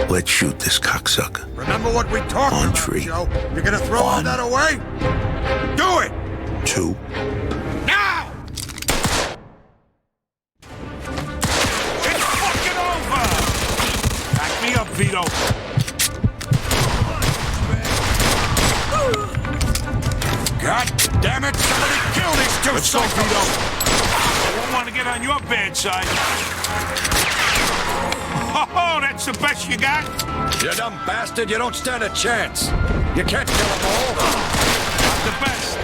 let's shoot this cocksucker. Remember what we talked about, Joe? You're gonna throw all that away? Do it! 2. Now! It's fucking over! Back me up, Vito. God damn it! Somebody kill these two Let's go, Vito. I don't want to get on your bad side. Oh, that's the best you got? You dumb bastard, you don't stand a chance. You can't kill them all. Not the best.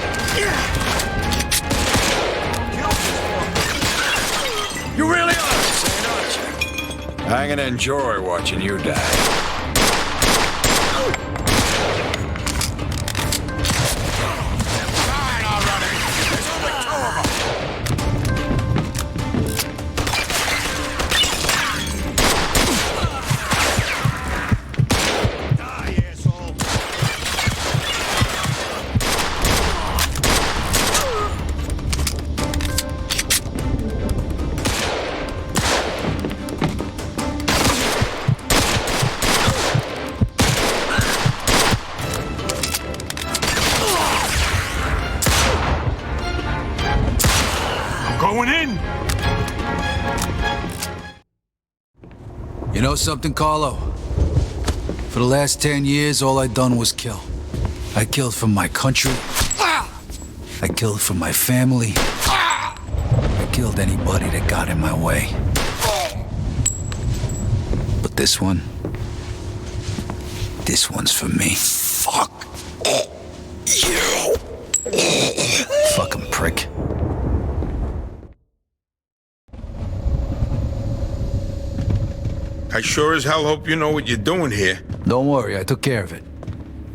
You really are insane, aren't you? I'm gonna enjoy watching you die. Going in. You know something, Carlo? For the last 10 years, all I done was kill. I killed for my country. I killed for my family. I killed anybody that got in my way. But this one's for me. Fuck you. Fucking prick. I sure as hell hope you know what you're doing here. Don't worry, I took care of it.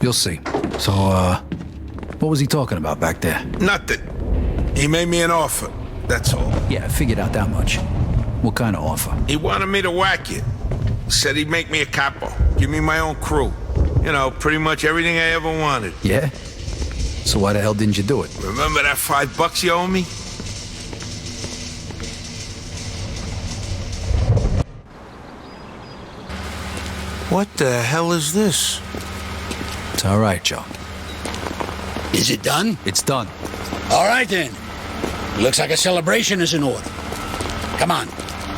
You'll see. So, what was he talking about back there? Nothing. He made me an offer, that's all. Yeah, I figured out that much. What kind of offer? He wanted me to whack it. Said he'd make me a capo, give me my own crew. You know, pretty much everything I ever wanted. Yeah? So why the hell didn't you do it? Remember that $5 you owe me? What the hell is this? It's all right, Joe. Is it done? It's done. All right, then. Looks like a celebration is in order. Come on.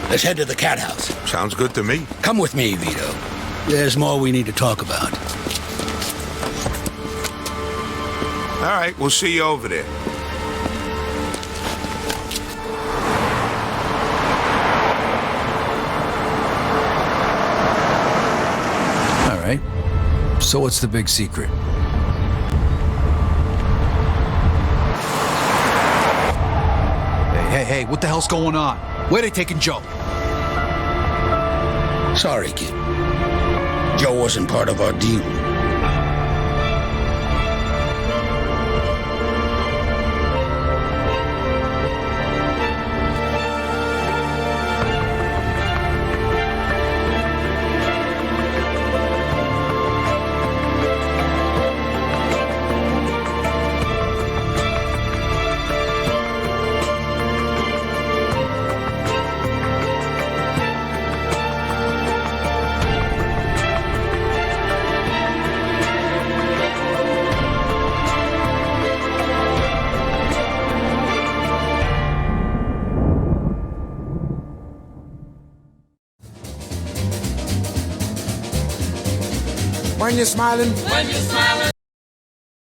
Let's head to the cat house. Sounds good to me. Come with me, Vito. There's more we need to talk about. All right, we'll see you over there. All right. So what's the big secret? Hey, what the hell's going on? Where they taking Joe? Sorry, kid. Joe wasn't part of our deal. When you're smiling. When you're smiling.